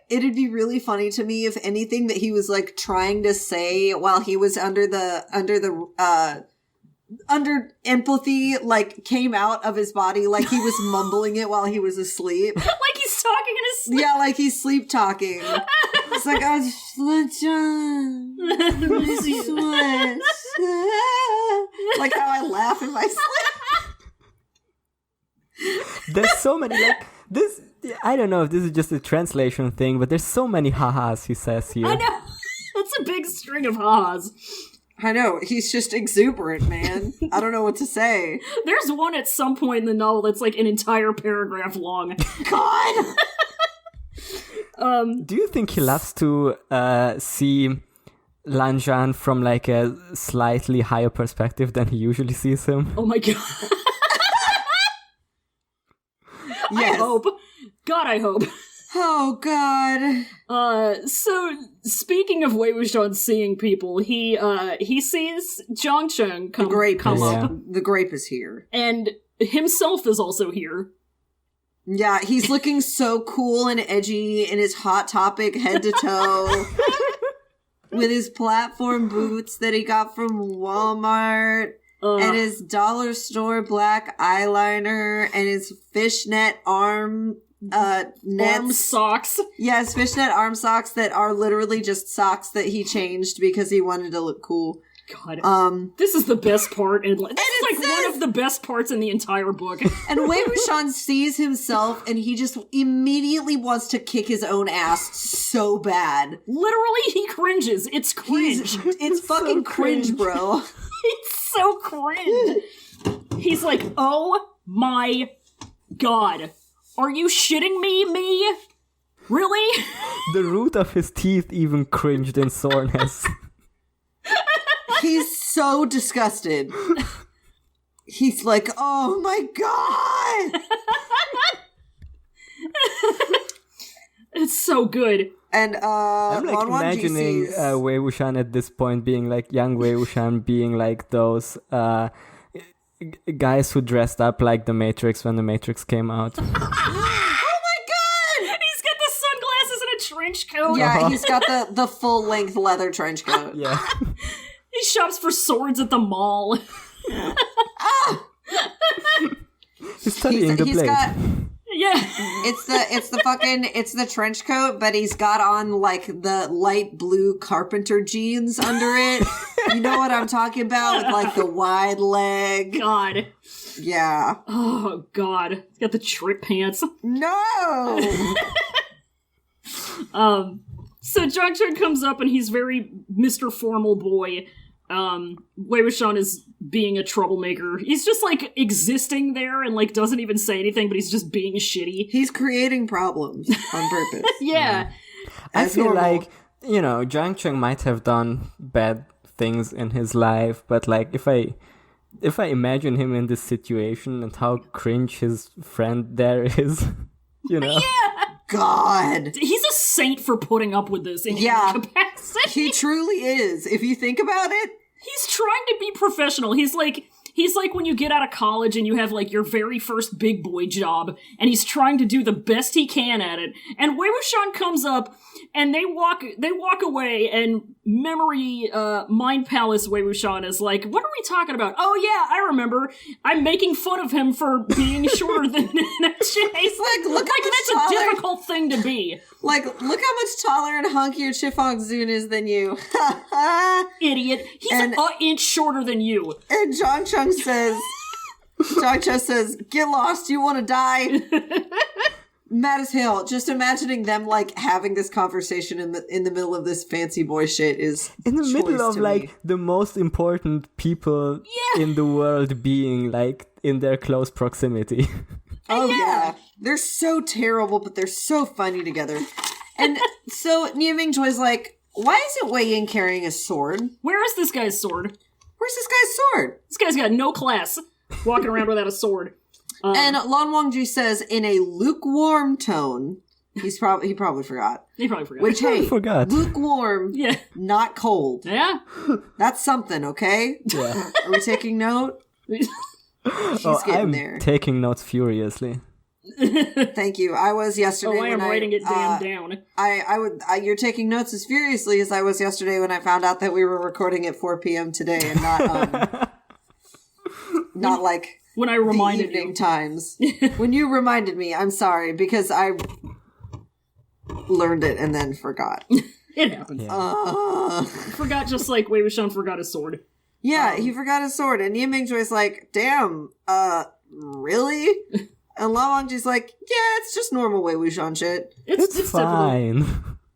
it'd be really funny to me if anything that he was, trying to say while he was under empathy, came out of his body, like he was mumbling it while he was asleep.
Like he's talking in his sleep.
Yeah, like he's sleep talking. It's like, I just miss you so much. Like how I laugh in my sleep.
There's so many, this... I don't know if this is just a translation thing, but there's so many ha-has he says here.
I know. That's a big string of ha-has.
I know. He's just exuberant, man. I don't know what to say.
There's one at some point in the novel that's an entire paragraph long.
God!
Do you think he loves to see Lan Zhan from a slightly higher perspective than he usually sees him?
Oh my god.
Yes.
I hope. God, I hope.
Oh, God.
So, speaking of Wei Wuxian seeing people, he sees Zhangcheng come up.
The grape is here.
And himself is also here.
Yeah, he's looking so cool and edgy in his Hot Topic head to toe. With his platform boots that he got from Walmart. And his dollar store black eyeliner and his fishnet arm nets.
Arm socks.
Yes, fishnet arm socks that are literally just socks that he changed because he wanted to look cool.
God. This is the best part, and this is like one of the best parts in the entire book.
And Wei Wuxian sees himself, and he just immediately wants to kick his own ass so bad.
Literally, he cringes. It's cringe.
It's fucking
so
cringe, bro.
It's so cringe. He's like, oh my God. Are you shitting me? Really?
The root of his teeth even cringed in soreness.
He's so disgusted. He's like, oh my God.
It's so good.
And
I'm like imagining Wei Wuxian at this point being like young Wei Wuxian being like those guys who dressed up like the Matrix when the Matrix came out.
Oh my God!
He's got the sunglasses and a trench coat.
Yeah, he's got the full length leather trench coat.
Yeah.
He shops for swords at the mall.
He's studying the blade.
Yeah.
It's the trench coat, but he's got on like the light blue carpenter jeans under it. You know what I'm talking about? With like the wide leg.
God.
Yeah.
Oh, God. He's got the trip pants.
No!
So Zhang Chun comes up and he's very Mr. Formal Boy. Wei Wuxian is being a troublemaker. He's just like existing there and like doesn't even say anything, but he's just being shitty.
He's creating problems on purpose.
Yeah.
I feel like, Zhang Chun might have done bad things in his life, but like if I imagine him in this situation and how cringe his friend there is,
Yeah.
God.
He's a saint for putting up with this in any capacity.
He truly is. If you think about it.
He's trying to be professional. He's like when you get out of college and you have like your very first big boy job, and he's trying to do the best he can at it. And Wei Wuxian comes up and they walk away, and memory mind palace Wei Wuxian is like, what are we talking about? Oh yeah, I remember. I'm making fun of him for being shorter than He's
like, look
like that's
taller.
a difficult thing to be.
Like, look how much taller and hunkier Chifeng Zun is than you.
Idiot. He's an inch shorter than you.
And Zhang Chun says, get lost, you want to die? Mad as hell. Just imagining them, like, having this conversation in the middle of this fancy boy shit is
in the middle of, like, the most important people in the world being, like, in their close proximity.
Oh, yeah. They're so terrible, but they're so funny together. And so Nie Mingjoy's like, why isn't Wei Yin carrying a sword?
Where is this guy's sword?
Where's this guy's sword?
This guy's got no class, walking around without a sword.
And Lan Wangji says in a lukewarm tone, he probably forgot.
He probably forgot.
Which, hey,
forgot.
Lukewarm, not cold.
Yeah?
That's something, okay?
Yeah.
Are we taking note? He's getting
I'm
there.
taking notes furiously.
Thank you. I was yesterday.
I am writing it down.
You're taking notes as furiously as I was yesterday when I found out that we were recording at 4 p.m. today and not like
when I reminded
the evening
you
times. When you reminded me, I'm sorry because I learned it and then forgot.
It happens.
Yeah.
Forgot just like Wei Wuxian forgot his sword.
Yeah, he forgot his sword, and Nie Mingjoy's like, damn, really? And Lan Wangji's like, yeah, it's just normal Wei Wuxian shit.
It's fine.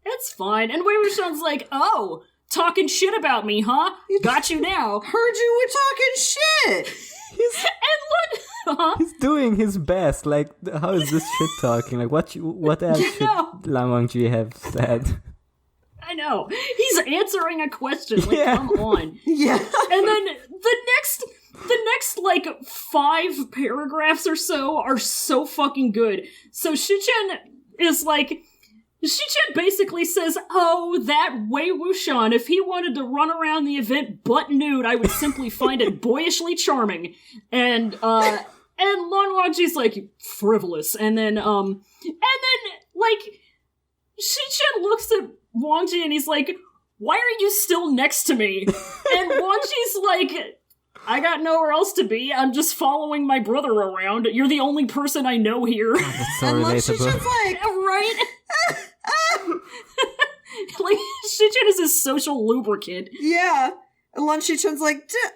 It's fine. And Wei Wuxian's like, oh, talking shit about me, huh? Got you now.
Heard you were talking shit!
And look,
He's doing his best. Like, how is this shit talking? Like, what else should Lan Wangji have said?
I know. He's answering a question. Like, come on.
Yeah.
And then the next like 5 paragraphs or so are so fucking good. So Shichen basically says, oh, that Wei Wuxian, if he wanted to run around the event butt nude, I would simply find it boyishly charming. And Lan Wangji's like, frivolous. And then like, Shichen looks at Wangji and he's like, why are you still next to me? And Wangji's like, I got nowhere else to be. I'm just following my brother around. You're the only person I know here.
That's so
and
relatable.
Shichen's like,
right? Like, Shichen is his social lubricant.
yeah. Lan Shichun's like, didn't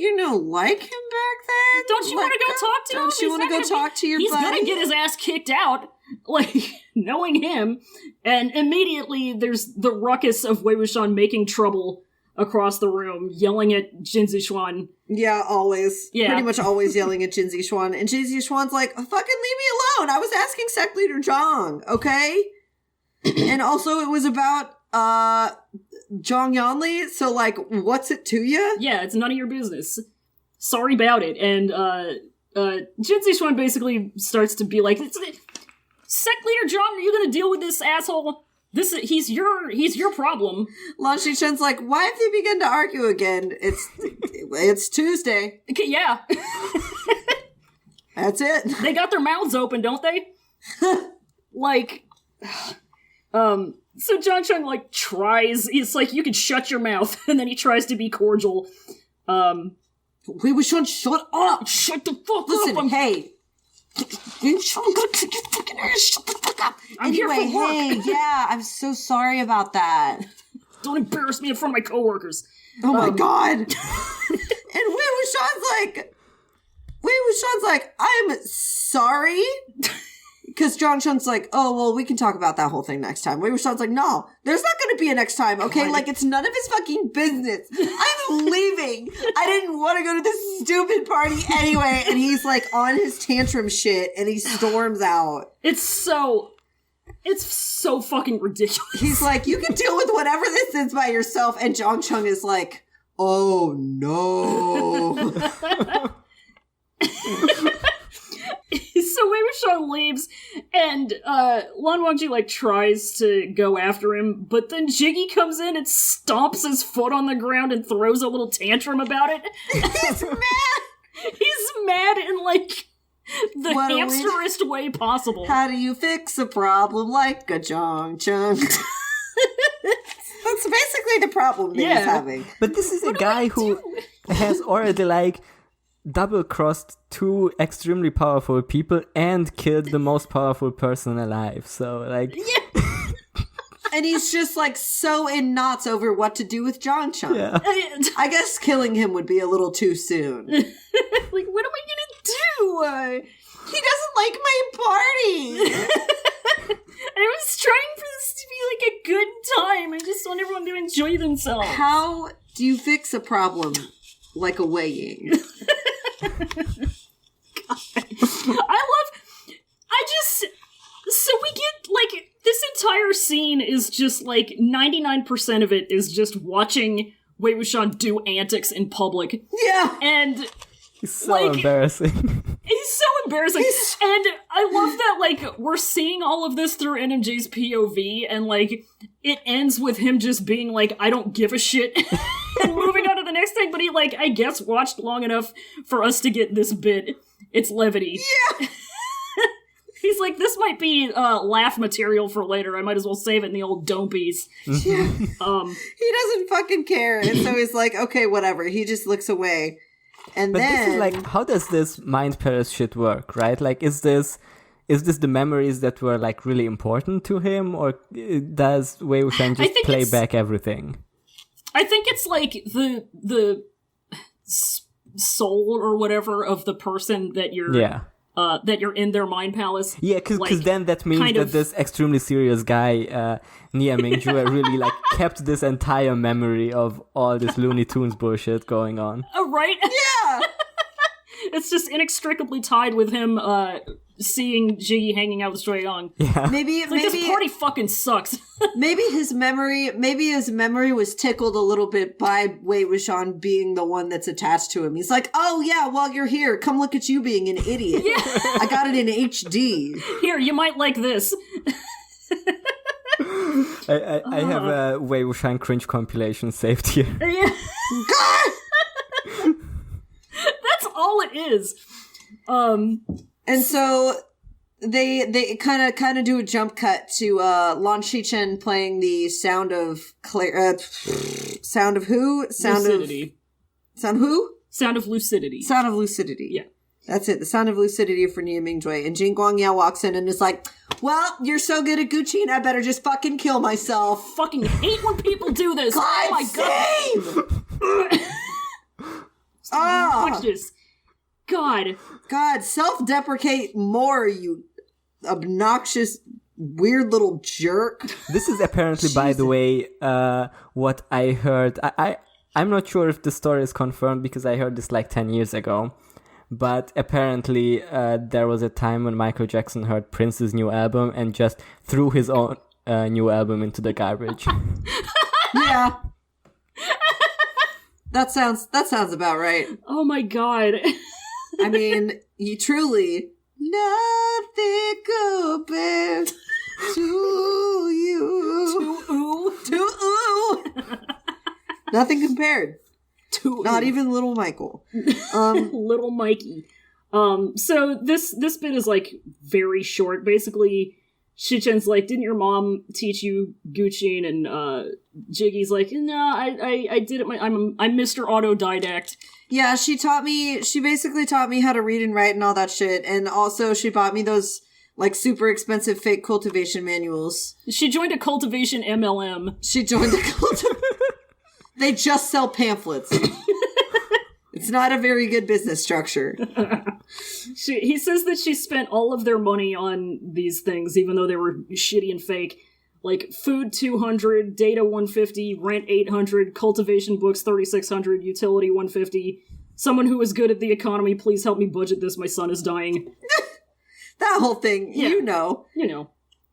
you, like him back then?
Don't you want to go talk to him?
Don't you want to go talk to your buddy?
He's gonna get his ass kicked out, knowing him. And immediately there's the ruckus of Wei Wuxian making trouble across the room, yelling at Jin Zixuan.
Yeah, always.
Yeah.
Pretty much always yelling at Jin Zixuan. And Jin Zixuan's like, fucking leave me alone. I was asking Sect Leader Zhang, okay? And also it was about, Zhang Yanli, so, what's it to you?
Yeah, it's none of your business. Sorry about it. And, Jin Zixuan basically starts to be like, Sect Leader Zhang, are you gonna deal with this asshole? He's your problem.
Lan Shichun's like, why have they begun to argue again? It's Tuesday.
Okay, yeah.
That's it.
They got their mouths open, don't they? So John Chung, tries, it's like, you can shut your mouth, and then he tries to be cordial.
Wei Wuxian, shut up!
Shut the fuck
Listen,
up!
hey! I'm gonna take your fucking ass, shut the fuck up!
Anyway, here for work.
Hey, yeah, I'm so sorry about that.
Don't embarrass me in front of my coworkers.
Oh my god! And Wei Wuxian's like, I'm sorry? Because John Chun's like, oh, well, we can talk about that whole thing next time. Wei Wuxian's like, no, there's not going to be a next time, okay?
God.
It's none of his fucking business. I'm leaving. I didn't want to go to this stupid party anyway. And he's, on his tantrum shit, and he storms out.
It's so fucking ridiculous.
He's like, you can deal with whatever this is by yourself. And John Chung is like, oh, no.
So Wei Wuxian leaves, and Lan Wangji tries to go after him, but then Jiggy comes in and stomps his foot on the ground and throws a little tantrum about it.
He's mad.
He's mad in the hamsterest way possible.
How do you fix a problem like a John Chung? That's basically the problem that he's having.
But this is a guy who has already double-crossed two extremely powerful people and killed the most powerful person alive. So,
And he's just, so in knots over what to do with John Chung.
Yeah.
I guess killing him would be a little too soon.
What am I gonna do?
He doesn't like my party!
I was trying for this to be a good time. I just want everyone to enjoy themselves.
How do you fix a problem like a weighing?
So we get, this entire scene is just, 99% of it is just watching Wei Wuxian do antics in public.
Yeah!
And...
He's so embarrassing.
He's so embarrassing. And I love that, we're seeing all of this through NMJ's POV, and, it ends with him just being I don't give a shit, and moving on to the next thing, but he, I guess watched long enough for us to get this bit. It's levity.
Yeah!
He's like, this might be laugh material for later. I might as well save it in the old dompies.
Yeah. He doesn't fucking care, and so he's like, okay, whatever. He just looks away. And
but
then...
this is how does this mind palace shit work, right? Is this the memories that were really important to him, or does Wei Wuxian just play back everything?
I think it's the soul or whatever of the person that you're that you're in their mind palace.
Yeah, because then that means that this extremely serious guy, Nia Mingjue, really kept this entire memory of all this Looney Tunes bullshit going on.
Oh, right?
Yeah!
It's just inextricably tied with him seeing Jiggy hanging out with Shui Yang.
Yeah.
Maybe
this party fucking sucks.
maybe his memory was tickled a little bit by Wei Wuxian being the one that's attached to him. He's like, oh yeah, while you're here, come look at you being an idiot.
Yeah.
I got it in HD.
Here, you might like this.
I have a Wei Wuxian cringe compilation saved here.
Yeah. That's all it is.
And so they kind of do a jump cut to Lan Shichen playing the sound of
Lucidity.
Sound of who?
Sound of Lucidity.
Sound of Lucidity.
Yeah.
That's it. The Sound of Lucidity for Nia Mingjoy. And Jin Guangyao walks in and is like, well, you're so good at Gucci and I better just fucking kill myself.
Fucking hate when people do this.
God,
oh my god. Watch this. God.
God, self-deprecate more, you obnoxious, weird little jerk.
This is apparently, by the way, what I heard. I'm not sure if the story is confirmed because I heard this like 10 years ago. But apparently there was a time when Michael Jackson heard Prince's new album and just threw his own new album into the garbage.
Yeah. That sounds about right.
Oh my god.
I mean, you truly... Nothing compared to you. To ooh. Nothing compared. Not even little Michael.
Little Mikey. So this bit is like very short. Basically, Shichen's like, didn't your mom teach you Gucci? And Jiggy's like, no, I did it. I'm Mr. Autodidact.
Yeah, she basically taught me how to read and write and all that shit. And also she bought me those like super expensive fake cultivation manuals.
She joined a cultivation MLM.
They just sell pamphlets. It's not a very good business structure.
He says that she spent all of their money on these things, even though they were shitty and fake. Like, food 200, data 150, rent 800, cultivation books 3600, utility 150. Someone who is good at the economy, please help me budget this, my son is dying.
That whole thing, yeah. You know.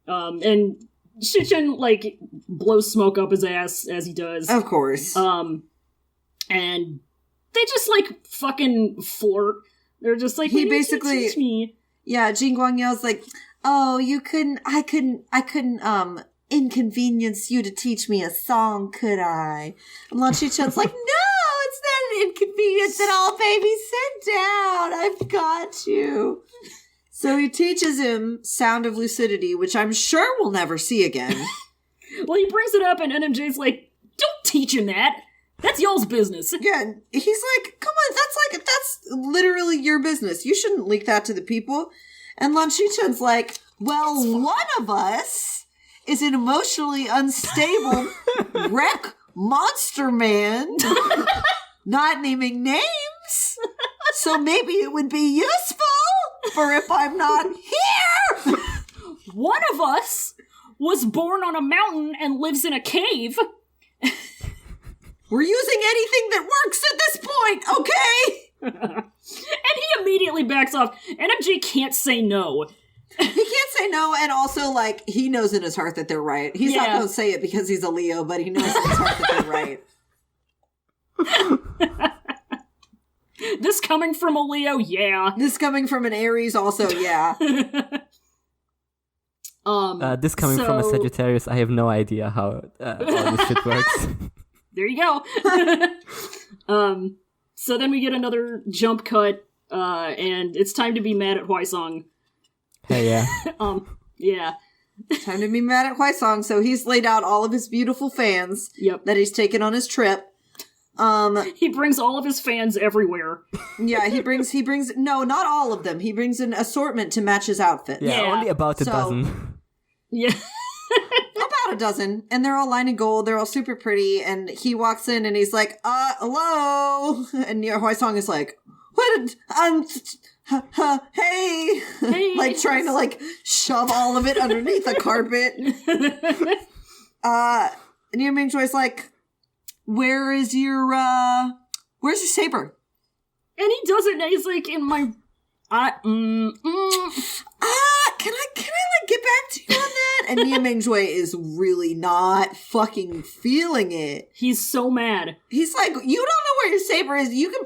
And Shichen, like, blows smoke up his ass as he does.
Of course.
And they just, like, fucking flirt. They're just like,
he basically
teach me.
Yeah, Jin Guangyao's like, oh, I couldn't inconvenience you to teach me a song, could I? And Lan Shichen's like, no, it's not an inconvenience at all, baby. Sit down. I've got you. So he teaches him Sound of Lucidity, which I'm sure we'll never see again.
Well, he brings it up, and NMJ's like, don't teach him that. That's y'all's business.
Yeah, he's like, come on, that's literally your business. You shouldn't leak that to the people. And Lan Shichen's like, well, one of us is an emotionally unstable wreck monster man, not naming names. So maybe it would be useful for if I'm not here.
One of us was born on a mountain and lives in a cave.
We're using anything that works at this point, okay?
And he immediately backs off. NMJ can't say no.
He can't say no, and also, like, he knows in his heart that they're right. He's not going to say it because he's a Leo, but he knows in his heart that they're right.
This coming from a Leo, yeah.
This coming from an Aries, also, yeah.
This coming from a Sagittarius, I have no idea how all this shit works.
There you go. So then we get another jump cut, and it's time to be mad at Hwaisong.
Hey, yeah.
Yeah.
Time to be mad at Hwaisong. So he's laid out all of his beautiful fans that he's taken on his trip.
He brings all of his fans everywhere.
Yeah, he brings no, not all of them. He brings an assortment to match his outfit.
Yeah, only about a dozen.
Yeah.
About a dozen. And they're all lined in gold. They're all super pretty. And he walks in and he's like, hello. And Hwaisong is like, what? Hey, like trying to like shove all of it underneath the carpet. And Nia Mingjoy's like, where's your saber?
And he doesn't. He's like, in my,
can I like get back to you on that? And Nia Mingjoy is really not fucking feeling it.
He's so mad.
He's like, you don't know where your saber is. You can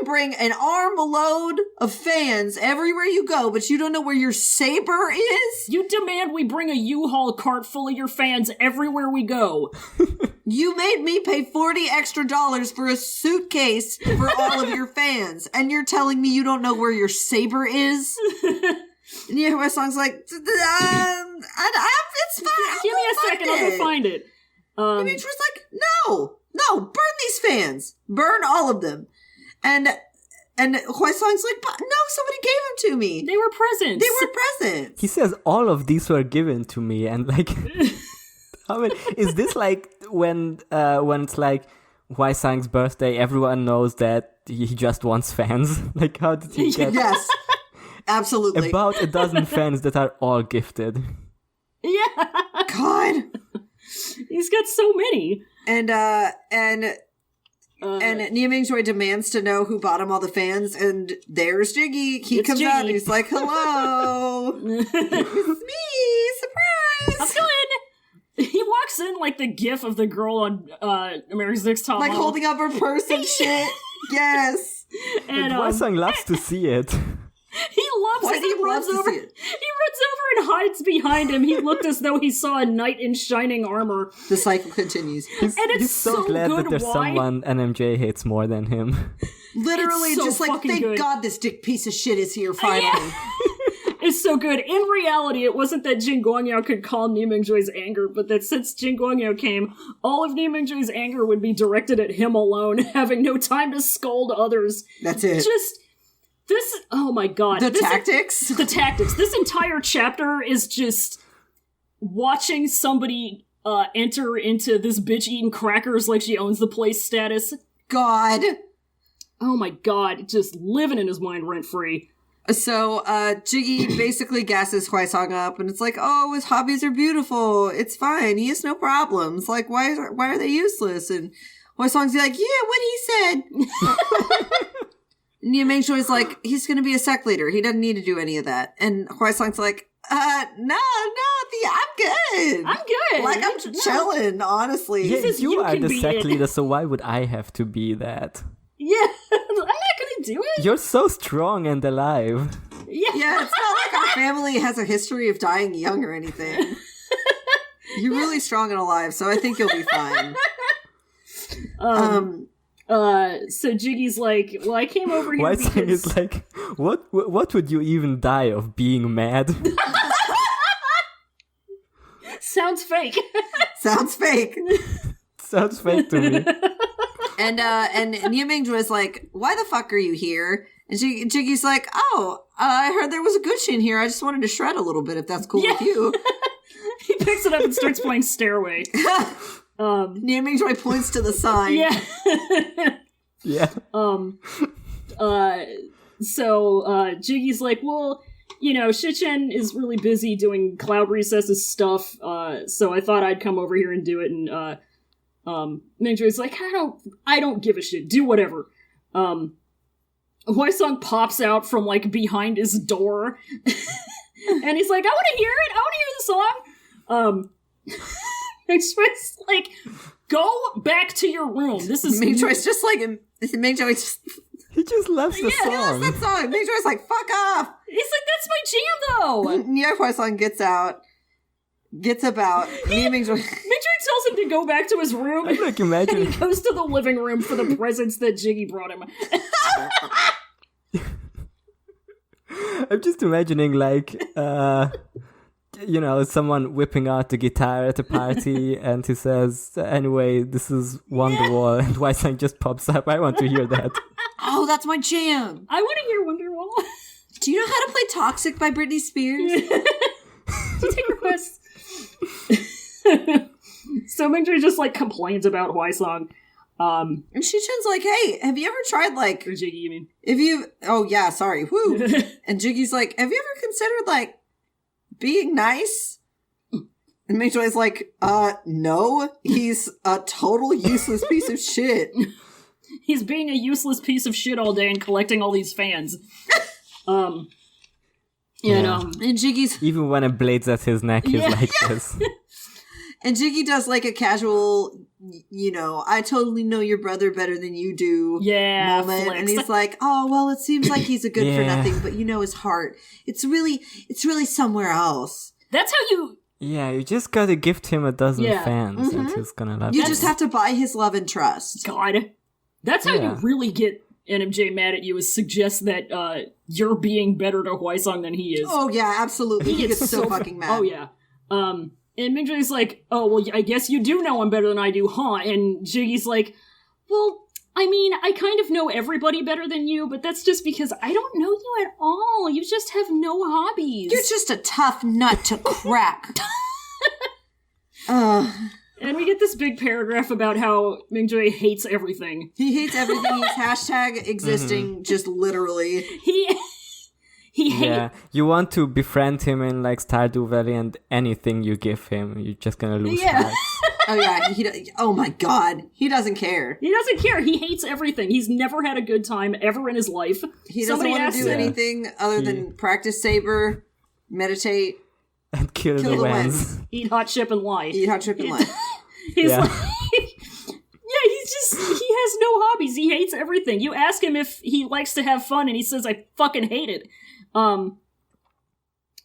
bring an armload of fans everywhere you go, but you don't know where your saber is?
You demand we bring a U-Haul cart full of your fans everywhere we go.
You made me pay $40 extra for a suitcase for all of your fans, and you're telling me you don't know where your saber is? And yeah, my song's like, it's fine.
Give me a second, I'll go find it.
And Mitch was like, no, burn these fans. Burn all of them. And And Huaisong's like, but no, somebody gave them to me.
They were presents.
They were presents.
He says all of these were given to me, and like, I mean, is this like when it's like Huaisong's birthday? Everyone knows that he just wants fans. Like, how did he get?
Yes, absolutely.
About a dozen fans that are all gifted.
Yeah.
God.
He's got so many.
And Nia Ming-joy demands to know who bought him all the fans, and there's Jiggy. He comes out and he's like, hello. It's me. Surprise.
I'm coming. He walks in like the gif of the girl on America's Next Top
Like
Model.
holding up her purse and shit. Yes.
And Huaisong loves to see it.
He loves it. He runs over and hides behind him. He looked as though he saw a knight in shining armor.
The cycle continues.
He's so glad that there's someone NMJ hates more than him.
Literally,
so
just like, thank God this dick piece of shit is here finally.
Yeah. It's so good. In reality, it wasn't that Jin Guangyao could calm Nia Ming-joy's anger, but that since Jin Guangyao came, all of Nia Ming-joy's anger would be directed at him alone, having no time to scold others.
That's it.
Just... This, oh my God.
The tactics?
The tactics. This entire chapter is just watching somebody enter into this bitch eating crackers like she owns the place status.
God.
Oh my God. Just living in his mind rent-free.
So, Jiggy basically gasses Huaisong up, and it's like, oh, his hobbies are beautiful. It's fine. He has no problems. Like, why are they useless? And Huaisong's like, yeah, what he said. Nia Ming-joy's like, he's gonna be a sect leader. He doesn't need to do any of that. And Huaisong's like, no, I'm good.
I'm good.
Like, I'm chilling, honestly.
Yeah, you are the
be
sect
it.
leader, so why would I have to be that?
Yeah, I'm not gonna do it.
You're so strong and alive.
Yeah,
it's not like our family has a history of dying young or anything. You're really strong and alive, so I think you'll be fine.
So Jiggy's like, well, I came over here
Huaisong
because...
is like, what would you even die of, being mad?
Sounds fake.
Sounds fake.
Sounds fake to me.
And Nia Ming-joy is like, why the fuck are you here? And Jiggy's like, oh, I heard there was a Gucci in here. I just wanted to shred a little bit, if that's cool with you.
He picks it up and starts playing Stairway.
Nia Ming-joy points to the sign.
Yeah.
Yeah.
So Jiggy's like, well, you know, Shichen is really busy doing Cloud Recesses stuff, so I thought I'd come over here and do it, and Ming-joy's like, I don't give a shit, do whatever. Huaisong pops out from, like, behind his door, and he's like, I want to hear the song! Ming-joy's like, go back to your room, this is...
Ming-joy's just like, Ming-joy just...
He just loves the song.
He loves that song. Ming-joy's like, fuck off!
He's like, that's my jam, though!
Nia Huaisong gets about. Nia Ming-joy...
Ming-joy tells him to go back to his room.
I'm like, imagine...
And he goes to the living room for the presents that Jiggy brought him.
I'm just imagining, like, you know, someone whipping out the guitar at a party, and he says, anyway, this is Wonderwall, and Huaisong just pops up. I want to hear that.
Oh, that's my jam.
I want to hear Wonderwall.
Do you know how to play Toxic by Britney Spears?
Do you take requests? So Ming-joy just, like, complains about Huaisong.
And Shichen's like, hey, have you ever tried, like...
Or Jiggy, you mean?
Oh, yeah, sorry. Woo. And Jiggy's like, have you ever considered, like, being nice? And Ming-joy's like, no. He's a total useless piece of shit.
He's being a useless piece of shit all day and collecting all these fans. And
Jiggy's...
Even when it blades at his neck, he's like this.
And Jiggy does, like, a casual, you know, I totally know your brother better than you do moment.
Flex.
And he's like, oh, well, it seems like he's a good for nothing, but you know his heart. It's really somewhere else.
That's how you...
Yeah, you just gotta gift him a dozen fans, and he's gonna love
You just have to buy his love and trust.
God. That's how you really get NMJ mad at you, is suggest that you're being better to Huaisong than he is.
Oh, yeah, absolutely. He gets so fucking mad.
Oh, yeah. And Ming-joy's like, oh, well, I guess you do know him better than I do, huh? And Jiggy's like, well, I mean, I kind of know everybody better than you, but that's just because I don't know you at all. You just have no hobbies.
You're just a tough nut to crack.
And we get this big paragraph about how Mingjoy hates everything.
He hates everything. He's hashtag existing, just literally.
He hates...
Yeah, you want to befriend him in, like, Stardew Valley, and anything you give him, you're just gonna lose hearts.
Oh, yeah. Oh, my God. He doesn't care.
He doesn't care. He hates everything. He's never had a good time ever in his life.
He doesn't want to do anything other than practice saber, meditate,
and kill the Wens.
Eat hot chip and lie.
Eat hot chip and lie.
He's like... Yeah, he has no hobbies. He hates everything. You ask him if he likes to have fun, and he says, I fucking hate it. But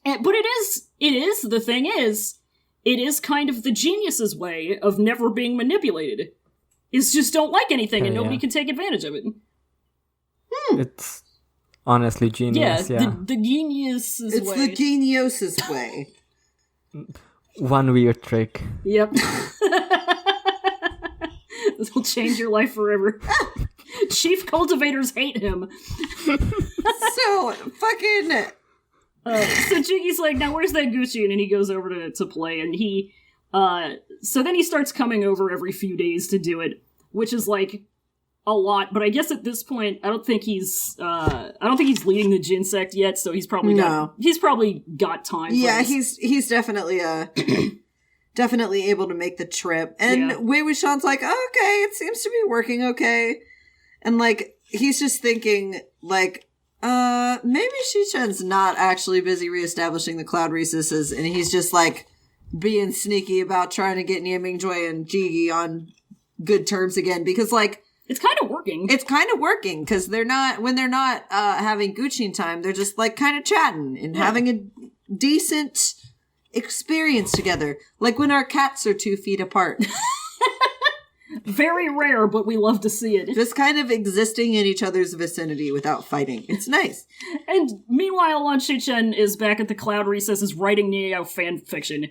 the thing is, it is kind of the genius's way of never being manipulated. Is just don't like anything and nobody can take advantage of it.
It's honestly genius, yeah.
The genius's way.
It's the genius's way.
One weird trick.
Yep. This will change your life forever. Chief cultivators hate him.
So, fucking...
So Jiggy's like, now where's that Gucci? And he goes over to play, and so then he starts coming over every few days to do it, which is like a lot, but I guess at this point, I don't think he's leading the Ginsect yet, so he's probably got time.
Yeah, he's definitely definitely able to make the trip. And Wei Wuxian's like, oh, okay, it seems to be working okay. And like, he's just thinking, like, maybe Shichen's not actually busy reestablishing the cloud recesses, and he's just like being sneaky about trying to get Nie Mingjoy and Jigi on good terms again, because like
it's kind of working.
It's kind of working because they're not having Gucci time. They're just like kind of chatting and having a decent experience together, like when our cats are 2 feet apart.
Very rare, but we love to see it.
Just kind of existing in each other's vicinity without fighting. It's nice.
And meanwhile, Lan Shichen is back at the cloud recesses writing Niao fan fiction.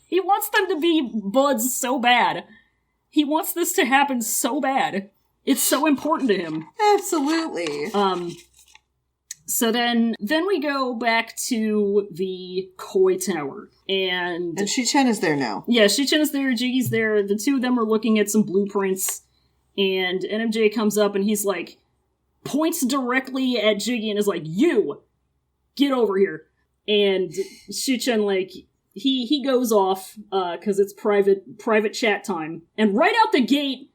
He wants them to be buds so bad. He wants this to happen so bad. It's so important to him.
Absolutely.
So then we go back to the Koi Tower. And
Shichen is there now.
Yeah, Shichen is there, Jigi's there. The two of them are looking at some blueprints. And NMJ comes up and he's like, points directly at Jigi and is like, you! Get over here. And Shichen, like, he goes off, cause it's private chat time. And right out the gate,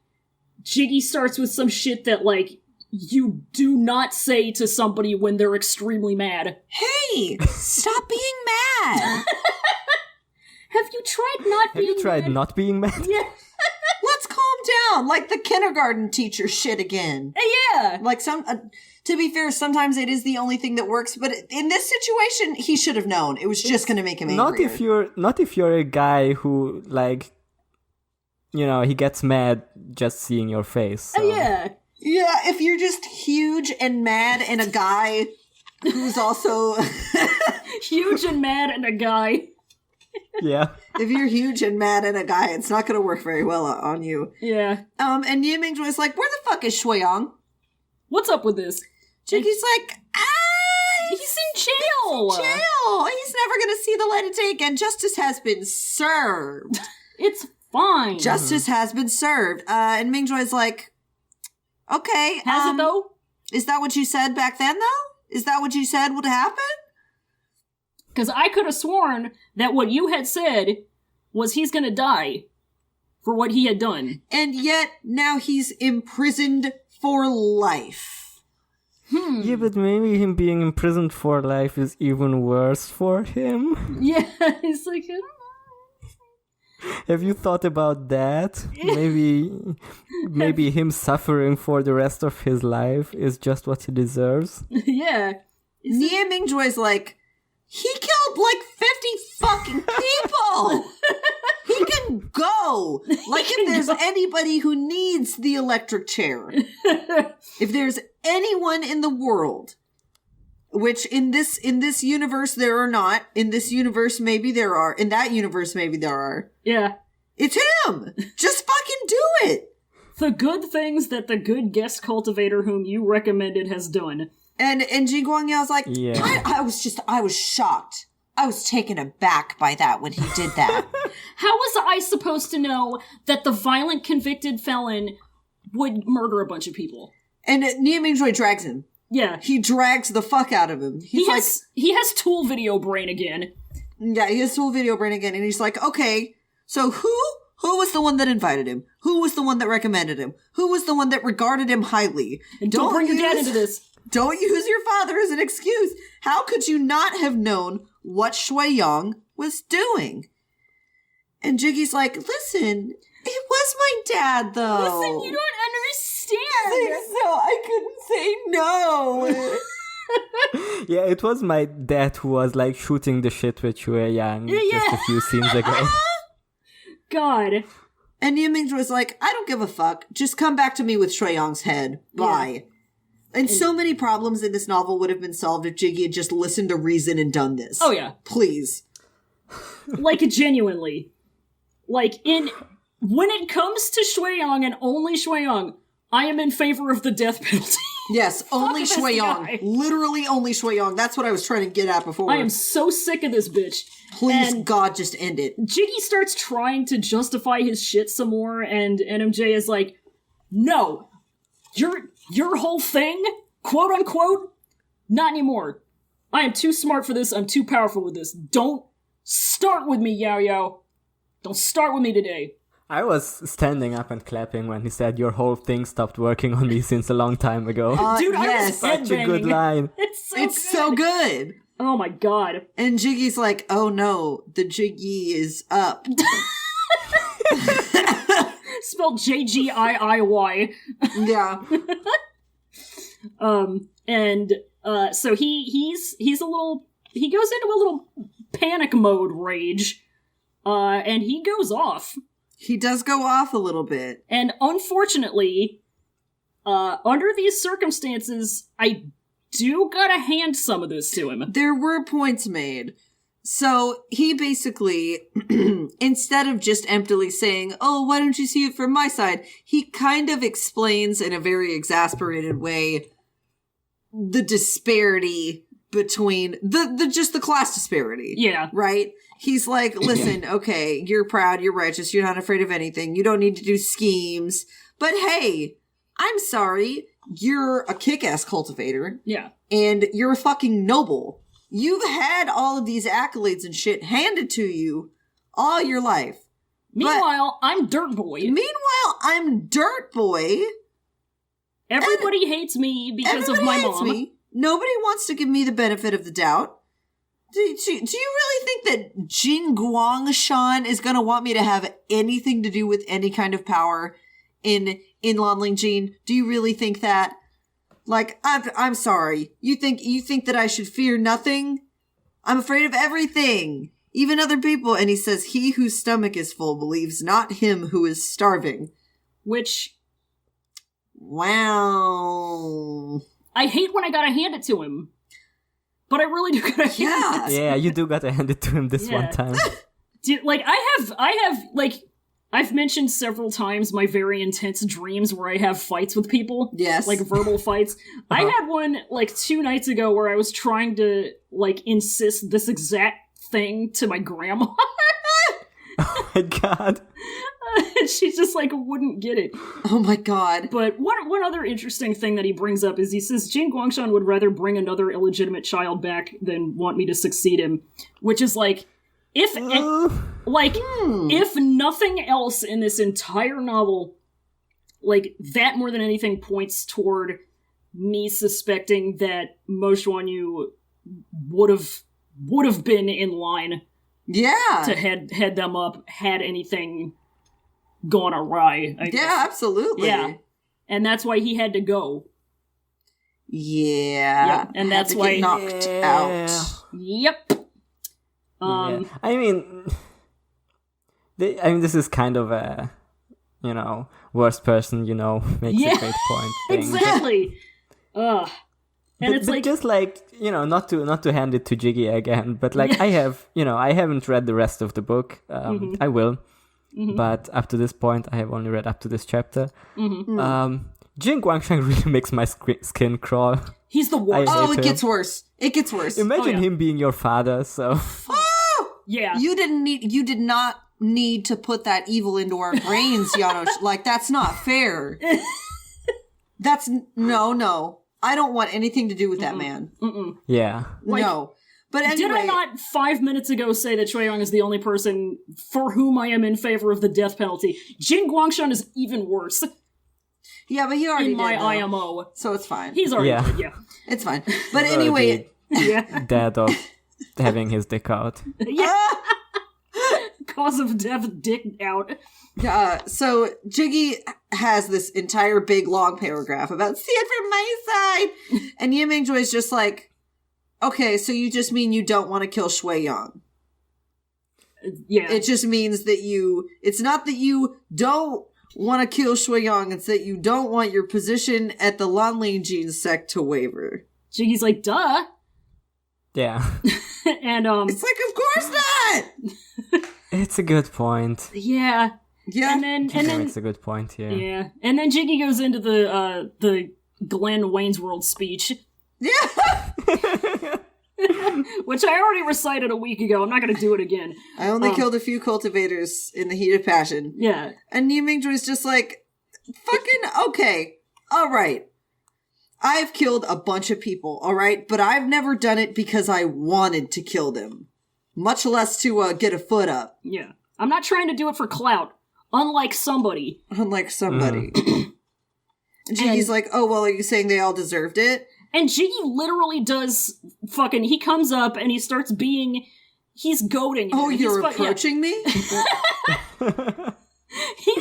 Jigi starts with some shit that, like, you do not say to somebody when they're extremely mad.
Hey! Stop being mad!
Have you tried
not being mad?
Yeah.
Let's calm down, like the kindergarten teacher shit again.
Yeah.
Like to be fair, sometimes it is the only thing that works, but in this situation, he should have known. It was just going to make him angrier.
Not if you're a guy who, like, you know, he gets mad just seeing your face. So.
Yeah.
Yeah, if you're just huge and mad and a guy who's also...
huge and mad and a guy.
Yeah.
If you're huge and mad and a guy, it's not going to work very well on you.
Yeah.
And Nie Mingjoy's like, where the fuck is Shuiyang?
What's up with this?
Jigi's like,
he's in jail.
He's never going to see the light of day again. Justice has been served.
It's fine.
Justice has been served. And Mingjoy's like, okay.
Has it, though?
Is that what you said back then, though? Is that what you said would happen?
Because I could have sworn that what you had said was he's gonna die for what he had done.
And yet, now he's imprisoned for life.
Yeah, but maybe him being imprisoned for life is even worse for him.
Yeah, he's like, I don't know.
Have you thought about that? Maybe him suffering for the rest of his life is just what he deserves.
Yeah.
Nie Mingjoy's like, he killed like 50 fucking people! He can go! Like if there's anybody who needs the electric chair. If there's anyone in the world, which in this universe there are not, in this universe maybe there are, in that universe maybe there are.
Yeah.
It's him! Just fucking do it!
the good things that the good guest cultivator whom you recommended has done.
And Jin Guangyao's like, I was shocked. I was taken aback by that when he did that.
How was I supposed to know that the violent convicted felon would murder a bunch of people?
And Nia Mingjoy drags him.
Yeah.
He drags the fuck out of him.
He has tool video brain again.
Yeah, he has tool video brain again. And he's like, okay, so who was the one that invited him? Who was the one that recommended him? Who was the one that regarded him highly?
And don't bring your dad into this.
Don't use your father as an excuse. How could you not have known what Shui Yong was doing? And Jiggy's like, listen, it was my dad, though.
Listen, you don't understand.
So I couldn't say no.
Yeah, it was my dad who was like shooting the shit with Shui Yang just a few scenes ago.
God.
And Nia Mingjoy was like, I don't give a fuck. Just come back to me with Shui Yong's head. Bye. Yeah. And so many problems in this novel would have been solved if Jiggy had just listened to reason and done this.
Oh, yeah.
Please.
Like, genuinely. Like, when it comes to Shui Yong and only Shui Yong, I am in favor of the death penalty.
Yes, only Shui Yong. Literally only Shui Yong. That's what I was trying to get at before.
I am so sick of this bitch.
Please, God, just end it.
Jiggy starts trying to justify his shit some more, and NMJ is like, no, your whole thing, quote unquote, not anymore. I am too smart for this, I'm too powerful with this. Don't start with me, Yao Yao. Don't start with me today.
I was standing up and clapping when he said your whole thing stopped working on me since a long time ago.
Dude,
yes.
I was
Such a good line.
It's
so good.
Oh my god.
And Jiggy's like, oh no, the Jiggy is up.
Spelled Jgiiy.
Yeah.
So he's a little, he goes into a little panic mode rage, and he goes off.
He does go off a little bit.
And unfortunately, under these circumstances, I do gotta hand some of this to him.
There were points made. So he basically, instead of just emptily saying, oh, why don't you see it from my side? He kind of explains in a very exasperated way the disparity between just the class disparity.
Yeah.
Right? He's like, listen, okay, you're proud, you're righteous, you're not afraid of anything, you don't need to do schemes, but hey, I'm sorry, you're a kick-ass cultivator.
Yeah.
And you're a fucking noble. You've had all of these accolades and shit handed to you all your life.
Meanwhile, I'm Dirt Boy. Everybody hates me because of my mom.
Me. Nobody wants to give me the benefit of the doubt. Do you really think that Jin Guangshan is going to want me to have anything to do with any kind of power in Lanling Jin? Do you really think that? Like, I'm sorry. You think that I should fear nothing? I'm afraid of everything, even other people. And he says, he whose stomach is full believes not him who is starving.
Which,
wow.
I hate when I gotta hand it to him. But I really do gotta hand it.
Yeah, you do gotta hand it to him this one time.
Dude, like, I've mentioned several times my very intense dreams where I have fights with people.
Yes.
Like, verbal fights. I had one, like, 2 nights ago where I was trying to, like, insist this exact thing to my grandma.
Oh my god.
And she just, like, wouldn't get it.
Oh my god.
But one other interesting thing that he brings up is he says Jin Guangshan would rather bring another illegitimate child back than want me to succeed him. Which is, like, if nothing else in this entire novel, like, that more than anything points toward me suspecting that Mo Xuanyu would have been in line to head them up had anything gone awry. I guess.
Absolutely.
Yeah. And that's why he had to go.
Yeah.
And that's why
he knocked out.
Yep.
I mean, this is kind of a, worst person, makes a great point thing.
Exactly. And it's like,
just like, not to hand it to Jiggy again, but like I haven't read the rest of the book. I will. but up to this point, I have only read up to this chapter.
Mm-hmm.
Jing Guangsheng really makes my skin crawl.
He's the worst.
It gets worse. It gets worse.
Imagine him being your father, so...
Yeah.
You did not need to put that evil into our brains, Janos. Like, that's not fair. No. I don't want anything to do with that man.
Yeah.
No. But anyway.
Did I not 5 minutes ago say that Shui Yong is the only person for whom I am in favor of the death penalty? Jing Guangsheng is even worse.
Yeah, but he already
in my
did, though.
IMO.
So it's fine.
He's already dead, yeah.
It's fine. But anyway.
Dead of having his dick out.
Yeah. Cause of death, dick out.
So Jiggy has this entire big long paragraph about see it from my side. And Ye Mingjoy's just like, okay, so you just mean you don't want to kill Shui Yong.
Yeah.
It just means that it's not that you don't want to kill Shui Yong, it's that you don't want your position at the Lanlingjin sect to waver.
Jiggy's like, duh.
Yeah.
And
it's like, of course not.
It's a good point.
Yeah.
Yeah.
And then
makes a good point, yeah.
Yeah. And then Jiggy goes into the Glenn Wayne's World speech.
Yeah.
Which I already recited a week ago. I'm not going to do it again.
I only killed a few cultivators in the heat of passion.
Yeah.
And Ye Mingjoy's just like, fucking, okay, all right. I've killed a bunch of people, all right? But I've never done it because I wanted to kill them. Much less to get a foot up.
Yeah. I'm not trying to do it for clout. Unlike somebody.
And Jiggy's like, oh, well, are you saying they all deserved it?
And Jiggy literally does he comes up and he starts he's goading him.
Oh, you're approaching me?
He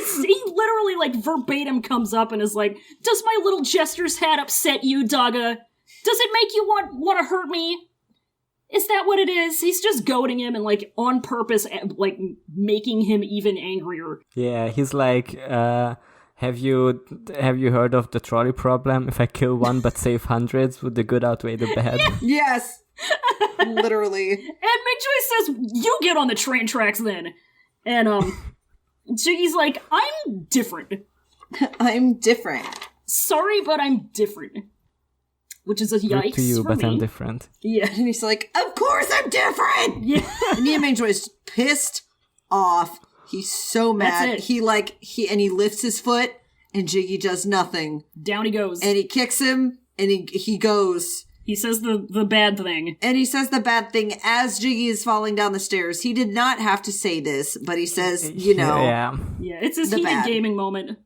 literally, like, verbatim comes up and is like, does my little jester's hat upset you, Dogga? Does it make you want to hurt me? Is that what it is? He's just goading him and, like, on purpose, like, making him even angrier.
Yeah, he's like, have you heard of the trolley problem? If I kill one but save hundreds, would the good outweigh the bad?
Yes. Literally.
And Mingjoy says, you get on the train tracks then. And, Jiggy's like, I'm different.
I'm different.
Sorry, but I'm different. Which is a yikes
Good to you,
for
but
me.
I'm different.
Yeah.
And he's like, of course I'm different!
Yeah.
And Ye Mingjoy's pissed off. He's so mad.
That's it.
He lifts his foot, and Jiggy does nothing.
Down he goes.
And he kicks him, and he goes.
He says the bad thing.
And he says the bad thing as Jiggy is falling down the stairs. He did not have to say this, but he says, you know.
Yeah.
Yeah, it's his
The
heated
bad.
gaming moment.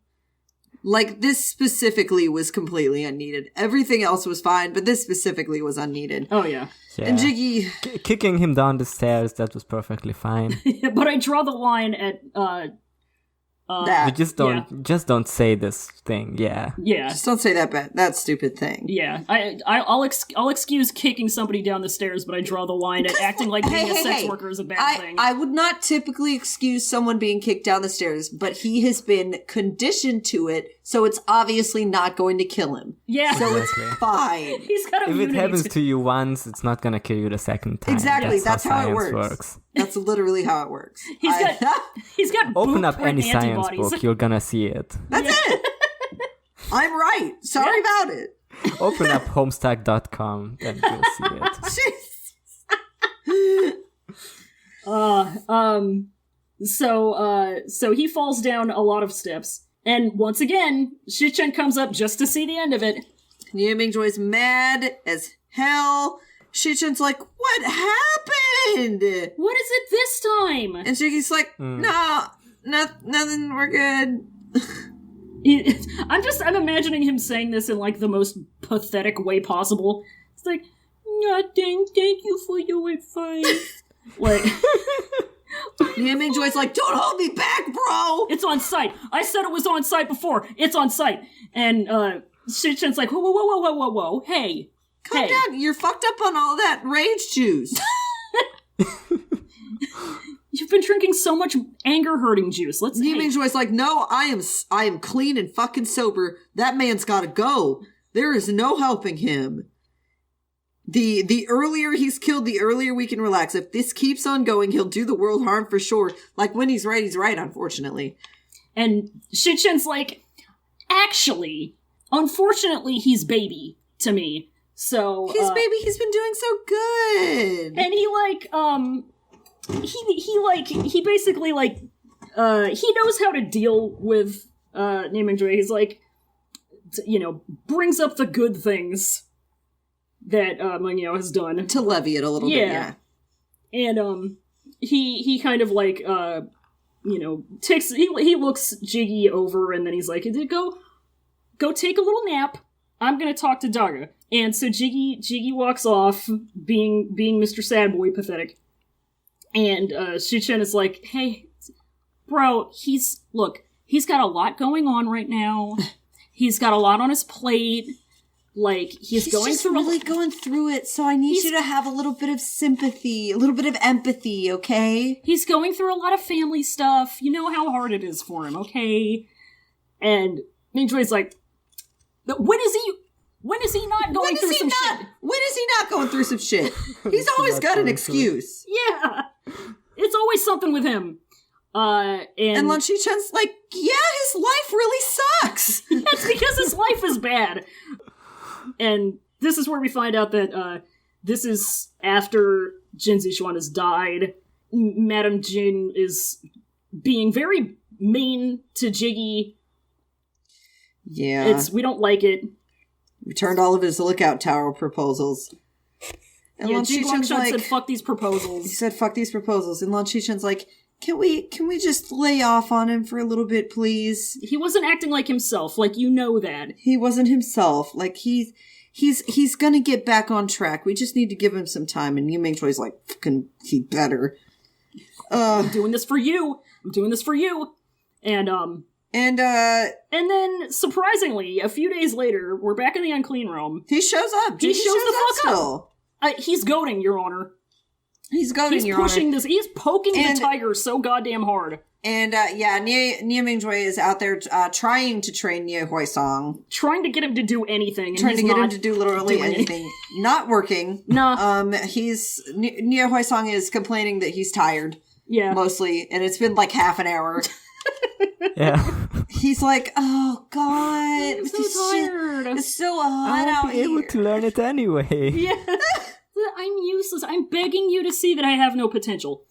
Like, this specifically was completely unneeded. Everything else was fine, but this specifically was unneeded.
Oh, yeah.
And Jiggy...
Kicking him down the stairs, that was perfectly fine.
But I draw the line at,
that.
But just don't say this thing, yeah.
Yeah.
Just don't say that stupid thing.
Yeah. I'll excuse kicking somebody down the stairs, but I draw the line at acting like being a sex worker is a bad thing.
I would not typically excuse someone being kicked down the stairs, but he has been conditioned to it, so it's obviously not going to kill him.
Yeah.
So
Exactly.
it's fine.
He's got
If
immunity
it happens to you once, it's not gonna kill you the second time.
Exactly, that's how it
science
works. That's literally how it works.
He's got
Open up
blueprint
any science
antibodies.
book, you're gonna see it.
That's it. I'm right. Sorry about it.
Open up homestuck.com, then you'll see
Jeez.
So he falls down a lot of steps. And once again, Shichen comes up just to see the end of it.
Ye Mingjoy's mad as hell. Shichen's like, what happened?
What is it this time?
And Jiggy's like, no, nothing, we're good.
I'm imagining him saying this in, like, the most pathetic way possible. It's like, thank you for your advice. Like...
Ye Mingjoy's like, don't hold me back, bro!
It's on site. I said it was on site before. It's on site. And, Shichen's like, whoa. Hey.
Calm down. You're fucked up on all that rage juice.
You've been drinking so much anger-hurting juice.
Ye Mingjoy's like, no, I am clean and fucking sober. That man's gotta go. There is no helping him. The earlier he's killed, the earlier we can relax. If this keeps on going, he'll do the world harm for sure. Like, when he's right, unfortunately.
And Shichen's like, actually, unfortunately, he's baby to me. So
he's baby. He's been doing so good.
And he basically he knows how to deal with Niemingjoy. He's like, brings up the good things that Mengyo has done
to levy it a little bit. Yeah,
and he kind of like takes he looks Jiggy over, and then he's like, go take a little nap. I'm gonna talk to Daga. And so Jiggy walks off, being Mr. Sad Boy pathetic. And Shichen is like, hey, bro, he's got a lot going on right now. He's got a lot on his plate. Like, he's going
just
through
really going through it, so I need you to have a little bit of sympathy, a little bit of empathy, okay?
He's going through a lot of family stuff. You know how hard it is for him, okay? And Mingjoy's like, when is he not going through some shit?
When is he not going through some shit? He's always got an excuse.
Yeah. It's always something with him.
And Lan Shichen's like, yeah, his life really sucks.
That's because his life is bad. And this is where we find out that this is after Jin Zixuan has died. Madame Jin is being very mean to Jiggy.
Yeah.
We don't like it.
Returned all of his lookout tower proposals. And
Lan Shichen's like, said, fuck these proposals.
He said, fuck these proposals. And Lan Shichen's like, can we just lay off on him for a little bit, please?
He wasn't acting like himself. Like, you know that.
He wasn't himself. Like, he's gonna get back on track. We just need to give him some time. And Yu Mingjoy's like, fucking, he better.
I'm doing this for you. And then, surprisingly, a few days later, we're back in the Unclean Realm.
He shows up.
He shows the fuck up. He's goading, Your Honor.
He's goading, Your Honor.
He's pushing this. He's poking the tiger so goddamn hard.
And, Nie Mingjoy is out there trying to train Nie Huaisong.
Trying to get him to do anything. And
trying to get him to do literally anything. Not working.
No.
Nie Huaisong is complaining that he's tired.
Yeah.
Mostly. And it's been like half an hour.
Yeah.
He's like, oh god,
I'm so tired.
It's so hot out here.
I won't be able to learn it anyway.
Yeah. I'm useless. I'm begging you to see that I have no potential.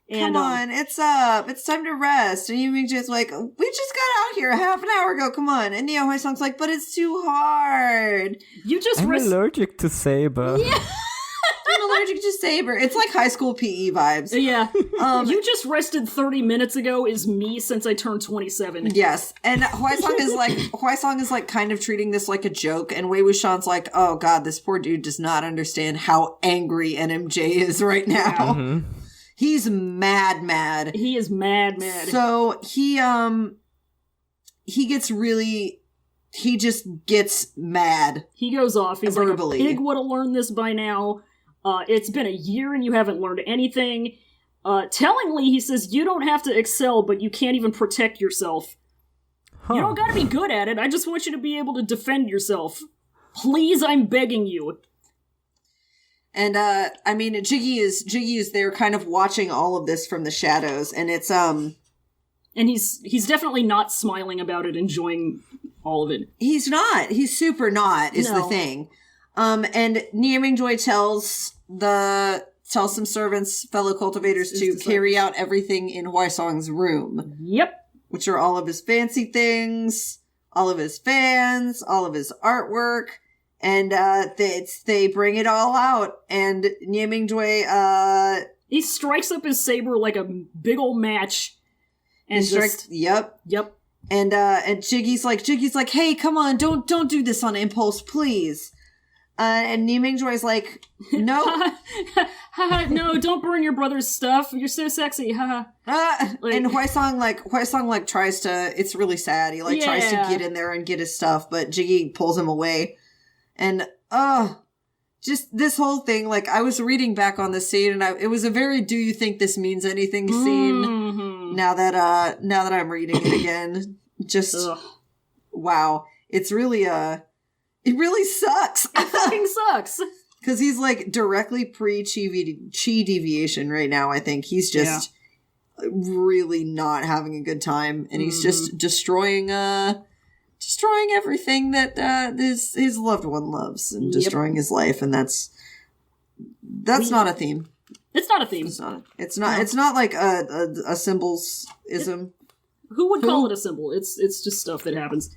And,
come on, it's up. It's time to rest. And Yu Mingjoy's like, we just got out here half an hour ago. Come on. And Nie Huaisong's like, but it's too hard.
I'm
allergic to saber.
Yeah.
I'm allergic to saber. It's like high school PE vibes.
Yeah. You just rested 30 minutes ago is me since I turned 27.
Yes. And Huaisong is like kind of treating this like a joke. And Wei Wuxian's like, oh god, this poor dude does not understand how angry NMJ is right now. Mm-hmm. He's mad.
He is mad.
So he just gets mad.
He goes off. He's
verbally.
Like, a pig would have learned this by now. It's been a year and you haven't learned anything. Tellingly, he says, you don't have to excel, but you can't even protect yourself. Huh. You don't gotta be good at it. I just want you to be able to defend yourself. Please, I'm begging you.
And, Jiggy is there kind of watching all of this from the shadows, and it's,
And he's definitely not smiling about it, enjoying all of it.
He's not. He's super not, is the thing. And Nie Mingjoy tells some servants, fellow cultivators, to carry out everything in Huaisong's room.
Yep.
Which are all of his fancy things, all of his fans, all of his artwork. And they bring it all out, and Nie Mingjoy
he strikes up his saber like a big old match, and
Yep. And Jiggy's like, hey, come on, don't do this on impulse, please. And Nie Mingjoy's like, no,
no, don't burn your brother's stuff. You're so sexy, haha.
And Huaisong tries to. It's really sad. He tries to get in there and get his stuff, but Jiggy pulls him away. And, just this whole thing, I was reading back on the scene, and it was a very do you think this means anything scene, now that I'm reading it again. Just, wow. It's really, it really sucks.
It fucking sucks.
Because he's like directly pre-chi deviation right now, I think. He's just really not having a good time. And he's just destroying everything that his loved one loves and destroying his life. And that's not a theme.
It's not a theme.
It's not like a symbols-ism.
Who would call it a symbol? It's just stuff that happens.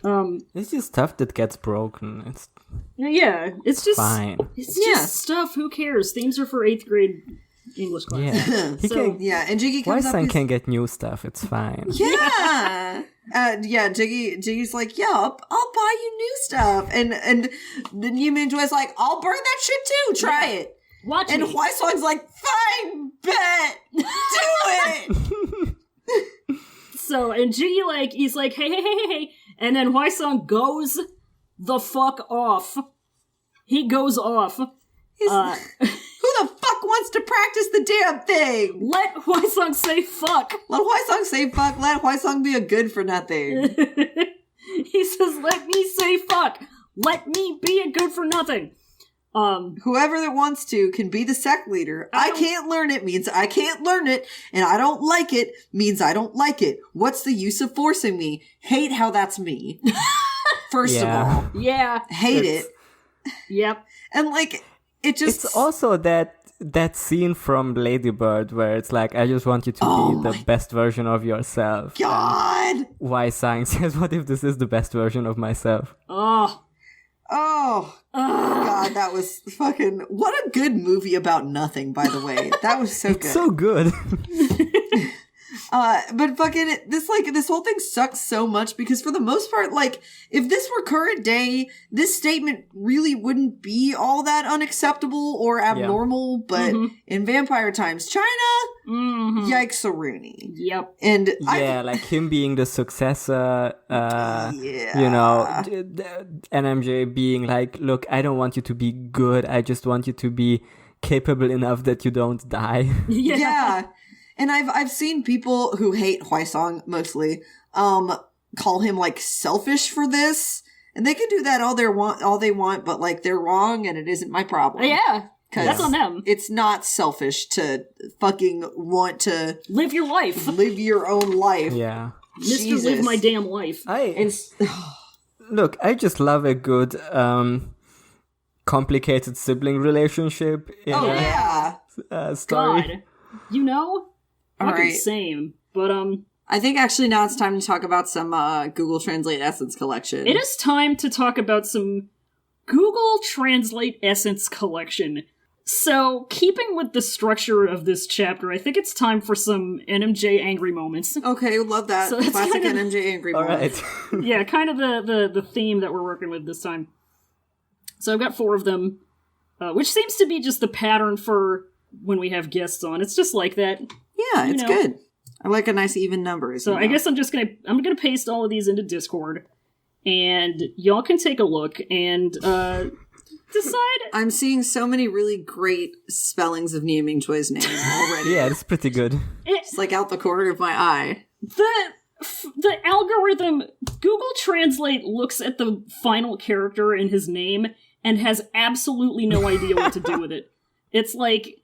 It's just stuff that gets broken. It's
just
fine.
It's just stuff. Who cares? Themes are for 8th grade English class.
Yeah,
and Jiggy comes up.
Why can get new stuff? It's fine.
Yeah, Jiggy's like, yeah, I'll buy you new stuff, and then Yumin Joy's like, I'll burn that shit too. Try it.
Watch
and
me.
Hwasong's like, fine, bet, do it.
So, and Jiggy, he's like, hey. And then Hwasong goes the fuck off. He goes off.
Who the fuck wants to practice the damn thing?
Let Hwasong say fuck.
Let Hwasong say fuck. Let Hwasong be a good for nothing.
He says, let me say fuck. Let me be a good for nothing.
Whoever that wants to can be the sect leader. I can't learn it means I can't learn it, and I don't like it means I don't like it. What's the use of forcing me? Hate how that's me. First of all.
Yeah.
Hate it.
Yep.
And it just...
It's also that scene from Lady Bird where it's like, I just want you to be the best version of yourself.
God!
Hwasong says, what if this is the best version of myself?
Oh, God, that was fucking... What a good movie about nothing, by the way. That was so good.
It's so good.
But fucking, this whole thing sucks so much because for the most part, if this were current day, this statement really wouldn't be all that unacceptable or abnormal, but in vampire times, China, yikes a Rooney.
Yep.
And
like him being the successor, you know, NMJ being like, look, I don't want you to be good, I just want you to be capable enough that you don't die.
Yeah. And I've seen people who hate Hwasong mostly call him selfish for this, and they can do that all they want, but they're wrong, and it isn't my problem.
Yeah, that's on them.
It's not selfish to fucking want to
live your life,
live your own life.
Yeah,
Mr. Live my damn life.
Look, I just love a good complicated sibling relationship in a story.
God, you know. Fucking same, but
I think actually now it's time to talk about some Google Translate Essence collection.
It is time to talk about some Google Translate Essence collection. So, keeping with the structure of this chapter, I think it's time for some NMJ angry moments.
Okay, love that. So classic NMJ angry moments.
Right.
Yeah, kind of the theme that we're working with this time. So I've got 4 of them, which seems to be just the pattern for when we have guests on. It's just like that.
Yeah, it's good. I like a nice even number.
So I guess I'm gonna paste all of these into Discord, and y'all can take a look and decide.
I'm seeing so many really great spellings of Niaming Choi's name already.
Yeah, it's pretty good.
It's out the corner of my eye.
The algorithm, Google Translate looks at the final character in his name and has absolutely no idea what to do with it. It's like,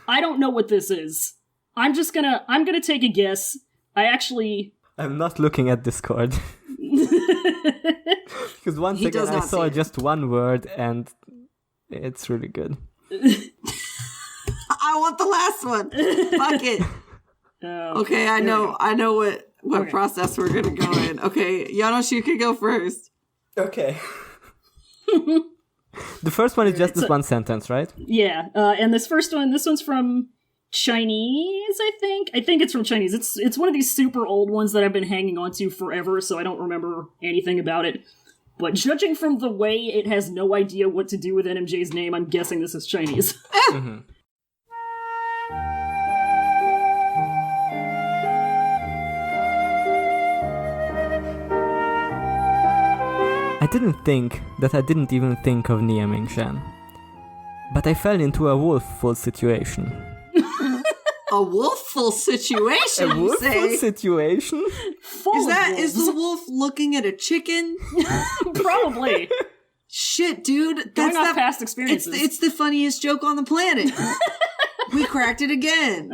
I don't know what this is. I'm gonna take a guess. I'm
not looking at Discord. Because once again, I saw just one word and it's really good.
I want the last one. Fuck it. Okay, I know what process we're gonna go in. Okay, Janos, you can go first.
Okay. The first one is just this one sentence, right?
Yeah, and this one's from Chinese, I think. I think it's from Chinese. It's one of these super old ones that I've been hanging on to forever, so I don't remember anything about it. But judging from the way it has no idea what to do with NMJ's name, I'm guessing this is Chinese.
Mm-hmm. I didn't think that I didn't even think of Niaming Shan. But I fell into a wolf-full situation.
A wolf-full situation,
A wolf-full situation?
Full
is the wolf looking at a chicken?
Probably.
Shit, dude.
Going off past experiences.
It's the funniest joke on the planet. We cracked it again.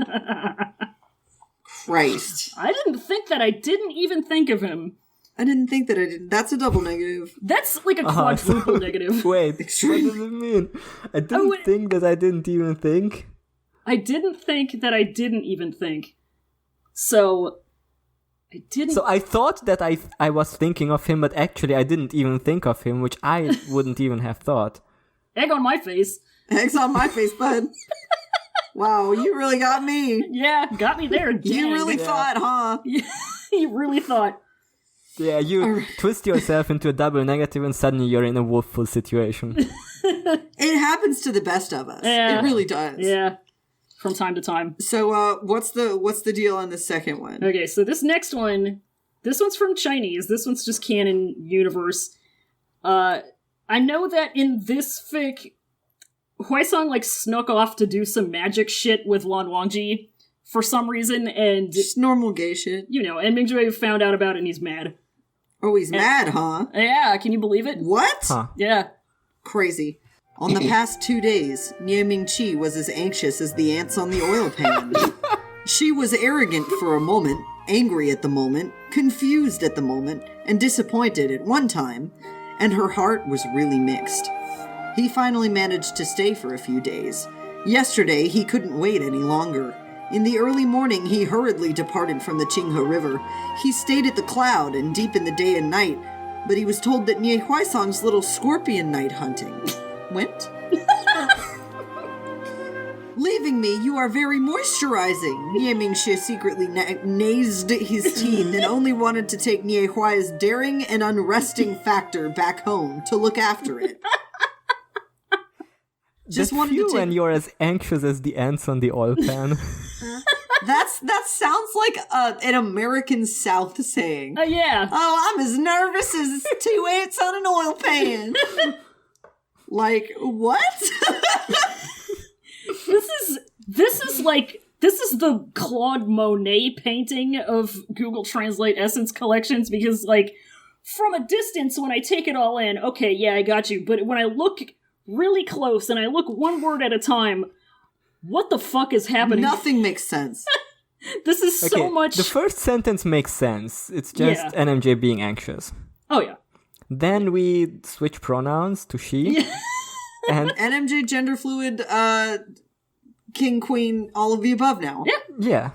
Christ.
I didn't think that. I didn't even think of him.
I didn't think that I didn't. That's a double negative.
That's like a quadruple negative.
Wait, what does it mean? I didn't think that I didn't even think.
I didn't think that I didn't even think. So, I didn't...
So I thought that I was thinking of him, but actually I didn't even think of him, which I wouldn't even have thought.
Egg on my face.
Eggs on my face, bud. Wow, you really got me.
Yeah, got me there.
You really thought, huh?
You really thought.
Yeah, you twist yourself into a double negative and suddenly you're in a woeful situation.
It happens to the best of us.
Yeah.
It really does.
Yeah, from time to time.
So, what's the deal on the second one?
Okay, so this next one, this one's from Chinese. This one's just canon universe. I know that in this fic, Huaisong like snuck off to do some magic shit with Lan Wangji for some reason, and
Just normal gay shit.
you know, and Mingjue found out about it and he's mad.
Oh, he's mad, huh?
Yeah, can you believe it?
What?
Huh.
Yeah.
Crazy. On the past 2 days, Nie Mingqi was as anxious as the ants on the oil pan. She was arrogant for a moment, angry at the moment, confused at the moment, and disappointed at one time, and her heart was really mixed. He finally managed to stay for a few days. Yesterday, he couldn't wait any longer. In the early morning, he hurriedly departed from the Qinghe River. He stayed at the Cloud and deep in the day and night, but he was told that Nie Huaisong's little scorpion night hunting went. Leaving me, you are very moisturizing. Nie Mingxie secretly gnased his teeth and only wanted to take Nie Huai's daring and unresting factor back home to look after it.
Just wanted to when you're as anxious as the ants on the oil pan.
That sounds like an American South saying.
Yeah.
Oh, I'm as nervous as 2 ants on an oil pan. Like, what?
This is the Claude Monet painting of Google Translate Essence collections, because like from a distance when I take it all in, okay, yeah, I got you, but when I look really close and I look one word at a time, what the fuck is happening?
Nothing makes sense.
This is so much...
The first sentence makes sense. It's just NMJ being anxious.
Oh, yeah.
Then we switch pronouns to she.
Yeah.
And
NMJ gender fluid, king, queen, all of the above now.
Yeah.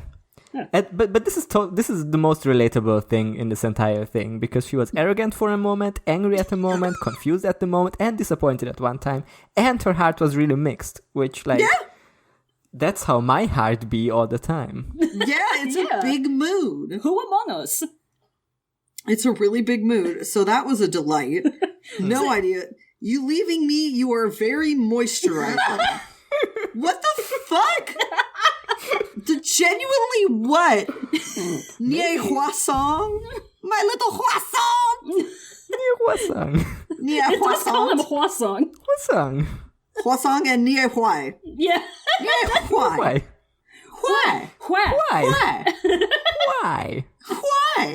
But this is the most relatable thing in this entire thing, because she was arrogant for a moment, angry at a moment, confused at the moment, and disappointed at one time, and her heart was really mixed, which that's how my heart be all the time.
Yeah, it's a big mood.
Who among us?
It's a really big mood, so that was a delight. No idea. You leaving me, you are very moisturizing. What the fuck? Genuinely what? Nie Huasong? My little Huasong?
Nie Huasong.
Nie
It does call him
Huasong.
Huasong.
Huasong.
Huasong and Nie Huai.
Yeah.
Nie Huai.
Why?
Why?
Why?
Why?
Why?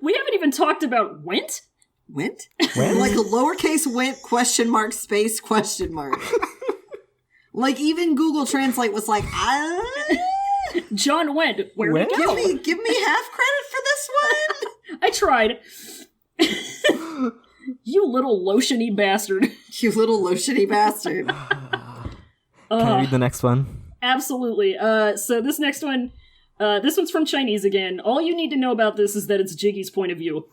We haven't even talked about went?
Went?
When?
Like a lowercase went question mark space question mark. Like even Google Translate was like,
John went. Where'd he go?
give me half credit for this one.
I tried. You little lotiony bastard.
You little lotiony bastard.
Can I read the next one?
Absolutely. So this next one, this one's from Chinese again. All you need to know about this is that it's Jiggy's point of view.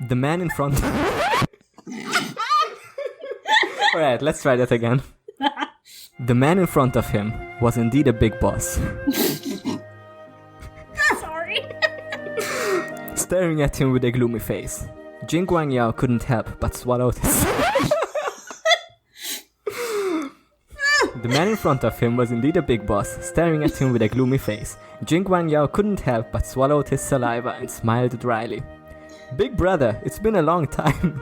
The man in front... Alright, let's try that again. The man in front of him was indeed a big boss.
Sorry.
Staring at him with a gloomy face. Jing Guangyao couldn't help but swallow his... The man in front of him was indeed a big boss, staring at him with a gloomy face. Jing Guangyao couldn't help but swallowed his saliva and smiled dryly. Big brother, it's been a long time.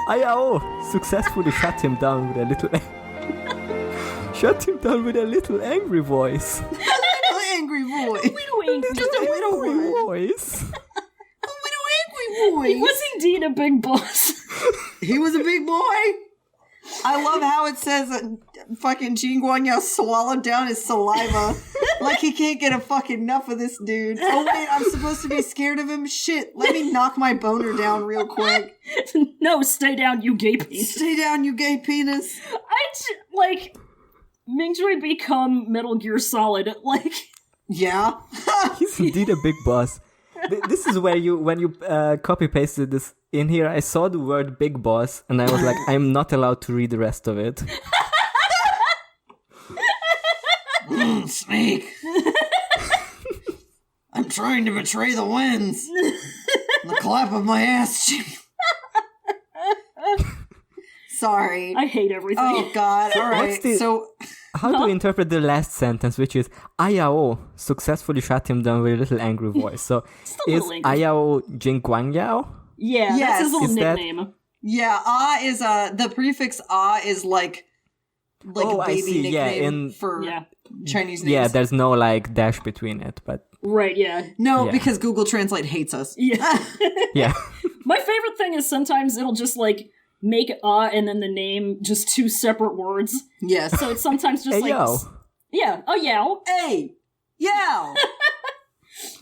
Ayao successfully shut him down with a little angry voice.
A little angry voice.
Little angry.
Just a little voice.
Voice.
A little boys.
He was indeed a big boss.
He was a big boy. I love how it says fucking Jean Guanyu swallowed down his saliva. Like he can't get a fucking enough of this dude. Oh wait, I'm supposed to be scared of him? Shit, let me knock my boner down real quick.
No, stay down, you gay penis.
Stay down, you gay penis.
Mingjoy become Metal Gear Solid, like...
Yeah.
He's indeed a big boss. This is where when you copy-pasted this in here, I saw the word big boss, and I was like, I'm not allowed to read the rest of it.
Snake. I'm trying to betray the winds. The clap of my ass cheek. Sorry.
I hate everything.
Oh, God. All right.
How do we interpret the last sentence, which is Ayao successfully shut him down with a little angry voice? So is Ayao Jing Guangyao?
Yeah,
yes.
That's his little nickname.
Yeah, is the prefix is like a baby nickname for Chinese names.
Yeah, there's no like dash between it, but
right, yeah.
No, because Google Translate hates us.
Yeah.
Yeah.
My favorite thing is sometimes it'll just like make and then the name just two separate words.
Yes.
So it's sometimes just
hey,
like
yo.
Yeah, oh yow.
Hey. Yow.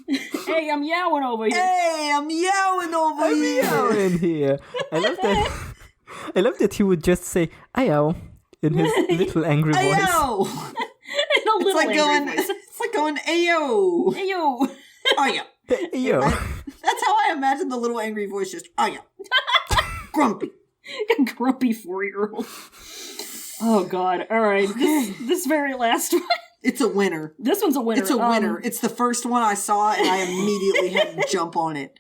Hey, I'm yowing over here.
Hey, I'm yowing over here.
Yowing here. I love that he would just say ayow in his little angry voice.
Ayow. It's like going ayo.
Ayo.
Ayo.
Ayo.
That's how I imagine the little angry voice, just ayo. Grumpy.
Grumpy 4-year-old. Oh, God. All right. This very last one.
It's a winner.
This one's a winner.
It's a winner. It's the first one I saw, and I immediately had to jump on it.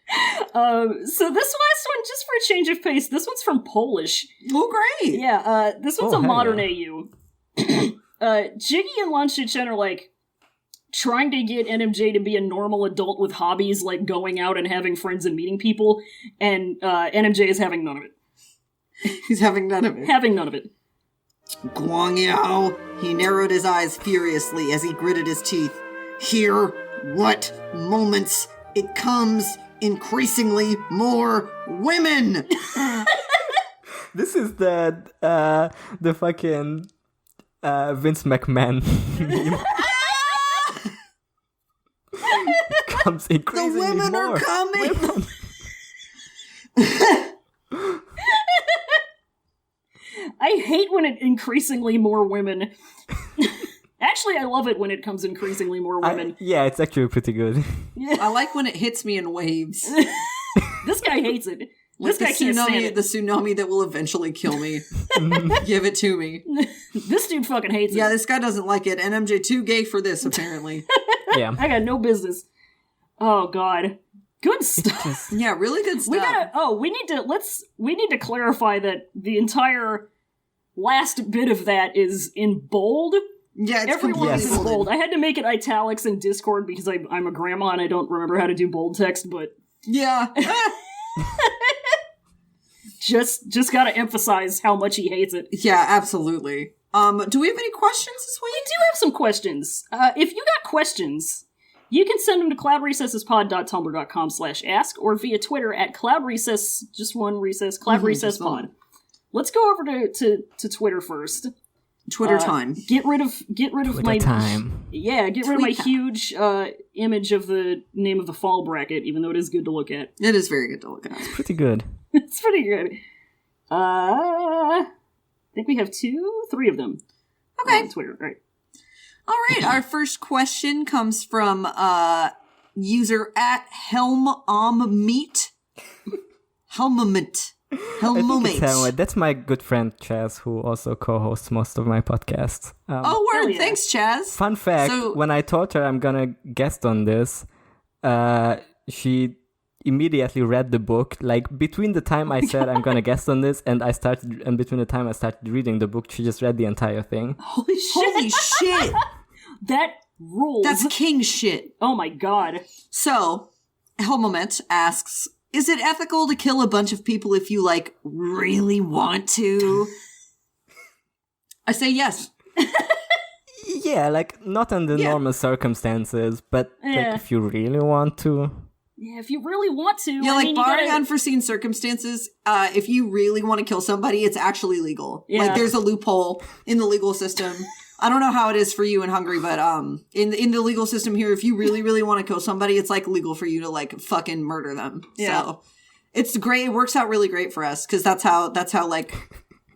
So this last one, just for a change of pace, this one's from Polish.
Oh, great.
Yeah, this one's a modern
yeah.
AU. Jiggy and Lan Shichen are, like, trying to get NMJ to be a normal adult with hobbies, like going out and having friends and meeting people, and NMJ is having none of it.
He's having none of it.
Having none of it.
Guangyao. He narrowed his eyes furiously as he gritted his teeth. Here, what moments it comes increasingly more women.
This is the fucking Vince McMahon meme. Comes increasingly
the women
more.
Are coming.
I hate when it increasingly more women. Actually, I love it when it comes increasingly more women.
Yeah, it's actually pretty good.
Yeah.
I like when it hits me in waves.
This guy hates it.
Like
this guy can't stand it.
The tsunami that will eventually kill me. Give it to me.
This dude fucking hates it.
Yeah, this guy doesn't like it. NMJ too gay for this, apparently.
Yeah.
I got no business. Oh, God. Good stuff.
Yeah, really good stuff.
We need to clarify that the entire last bit of that is in bold.
Yeah, it's
everyone is in
bolded.
bold. I had to make it italics in Discord because I'm a grandma and I don't remember how to do bold text, but
yeah.
just gotta emphasize how much he hates it.
Yeah, absolutely. Do we have any questions this week?
We do have some questions. If you got questions, you can send them to cloudrecessespod.tumblr.com/ask or via Twitter at cloudrecess, just one recess, cloudrecesspod. Let's go over to Twitter first.
Twitter time.
Get rid of
Twitter
my
time.
Yeah, get rid of my huge image of the name of the fall bracket, even though it is good to look at.
It is very good to look at.
It's pretty good.
It's pretty good. I think we have 3 of them.
Okay.
On Twitter, right.
All right, our first question comes from user at HelmOmmeet. Helmomate.
That's my good friend Chaz, who also co-hosts most of my podcasts.
Word!
yeah.
Thanks, Chaz.
Fun fact, when I told her I'm gonna guest on this, she immediately read the book. Like, between the time I said I'm gonna guest on this and between the time I started reading the book, she just read the entire thing.
Holy shit! That rules.
That's king shit.
Oh my god.
So, Helmomet asks, is it ethical to kill a bunch of people if you, like, really want to? I say yes.
Yeah, like, not under normal circumstances, but like, if you really want to.
Yeah, if you really want to.
Yeah, barring unforeseen circumstances, if you really want to kill somebody, it's actually legal.
Yeah.
There's a loophole in the legal system. I don't know how it is for you in Hungary, but in the legal system here, if you really, really want to kill somebody, it's legal for you to fucking murder them. Yeah. So it's great. It works out really great for us because that's how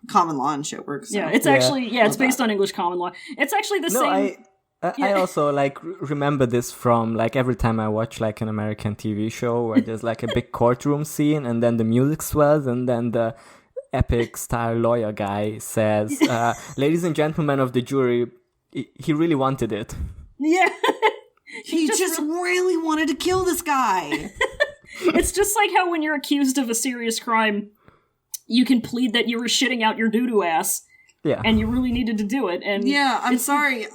common law and shit works. So.
Yeah, it's actually it's based on English common law. It's actually the same.
I also remember this from every time I watch an American TV show where there's a big courtroom scene and then the music swells and then the epic style lawyer guy says, ladies and gentlemen of the jury, he really wanted it.
Yeah.
he just really wanted to kill this guy.
It's just like how when you're accused of a serious crime, you can plead that you were shitting out your doo-doo ass.
Yeah.
And you really needed to do it. And
yeah, I'm sorry,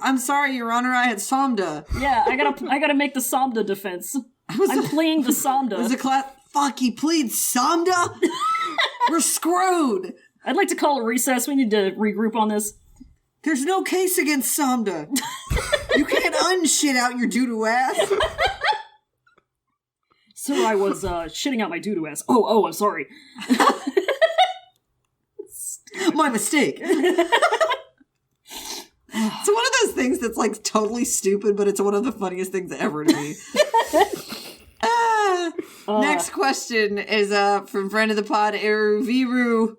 Your Honor, I had SOMDDA.
Yeah, I gotta make the SOMDDA defense. I'm pleading the SOMDDA.
Was it fuck, he pleads SOMDDA? We're screwed.
I'd like to call a recess. We need to regroup on this.
There's no case against SOMDDA. You can't unshit out your doo-doo ass.
Sir, I was shitting out my doo-doo ass. Oh, I'm sorry.
My mistake. It's one of those things that's totally stupid, but it's one of the funniest things ever to me. Next question is from friend of the pod, Eruviru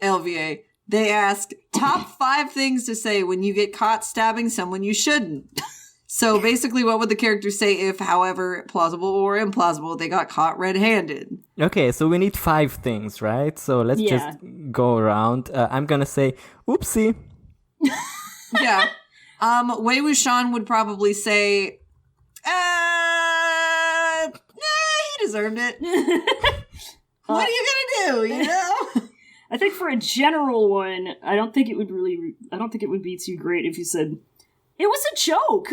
LVA. They ask, top 5 things to say when you get caught stabbing someone you shouldn't. So basically, what would the characters say if, however plausible or implausible, they got caught red-handed?
Okay, so we need 5 things, right? So let's just go around. I'm gonna say, oopsie.
Yeah. Wei Wuxian would probably say, he deserved it. What are you gonna do, you know?
I think for a general one, I don't think it would be too great if you said, it was a joke.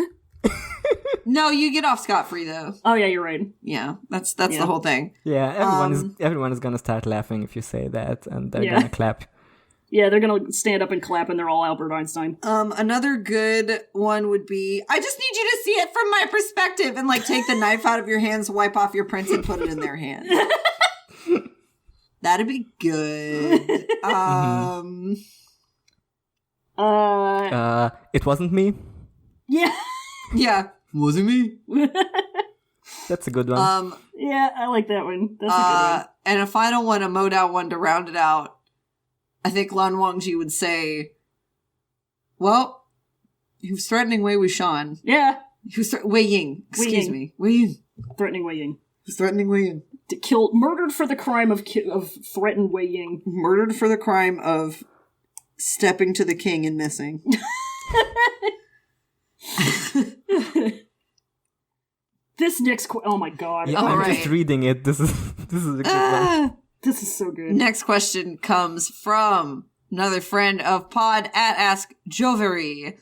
No, you get off scot-free, though.
Oh, yeah, you're right.
Yeah, that's the whole thing.
Yeah, everyone is gonna start laughing if you say that, and they're gonna clap.
Yeah, they're gonna stand up and clap, and they're all Albert Einstein.
Another good one would be, I just need you to see it from my perspective, and take the knife out of your hands, wipe off your prints, and put it in their hand. That'd be good.
It wasn't me.
Yeah.
Yeah. Wasn't me.
That's a good one.
Yeah, I like that one. That's a good one.
And a final one, a Modao one to round it out. I think Lan Wangji would say, well, he was threatening Wei Wuxian.
Yeah.
He was Wei Ying. Excuse me. Wei Ying.
Threatening Wei Ying.
He was threatening Wei Ying.
Murdered for the crime of threatened Wei Ying.
Murdered for the crime of stepping to the king and missing.
This next oh my god.
Yeah, I'm just reading it. This is a good one.
This is so good.
Next question comes from another friend of pod at Ask Jovery.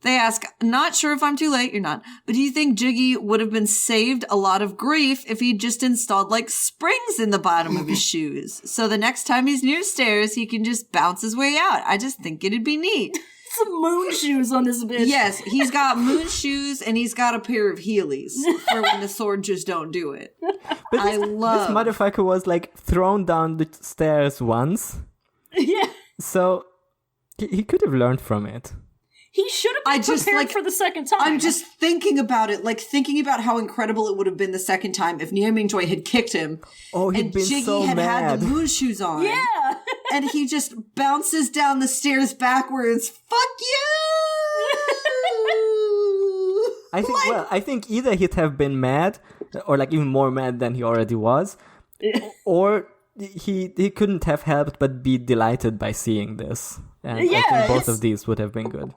They ask, not sure if I'm too late, you're not, but do you think Jiggy would have been saved a lot of grief if he'd just installed springs in the bottom of his shoes? So the next time he's near stairs, he can just bounce his way out. I just think it'd be neat.
Some moon shoes on this bitch.
Yes, he's got moon shoes and he's got a pair of Heelys for when the sword just don't do it.
But this motherfucker was thrown down the stairs once.
Yeah.
So he could have learned from it.
He should have been prepared for the second time.
I'm just thinking about it, thinking about how incredible it would have been the second time if Nie Mingjoy had kicked him.
Oh, he'd been
Jiggy
so
had
mad.
had the moon shoes on.
Yeah.
And he just bounces down the stairs backwards. Fuck you!
I think either he'd have been mad, or even more mad than he already was, or he couldn't have helped but be delighted by seeing this. And I think both of these would have been good.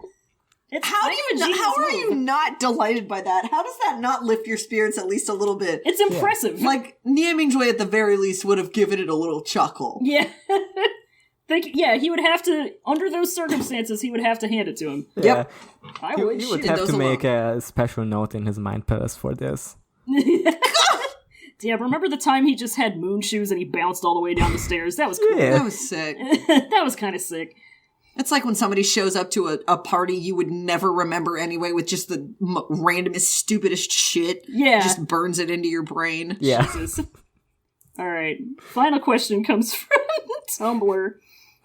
How are you not delighted by that? How does that not lift your spirits at least a little bit?
It's impressive.
Nie Mingjoy at the very least would have given it a little chuckle.
Yeah. He would have to, under those circumstances, he would have to hand it to him.
Yeah.
Yep.
He would have to make a special note in his mind palace for this.
Yeah, remember the time he just had moon shoes and he bounced all the way down the stairs? That was cool.
Yeah.
That was sick.
That was kind of sick.
It's like when somebody shows up to a party you would never remember anyway with just the randomest, stupidest shit.
Yeah.
Just burns it into your brain.
Yeah.
Jesus. All right. Final question comes from Tumblr.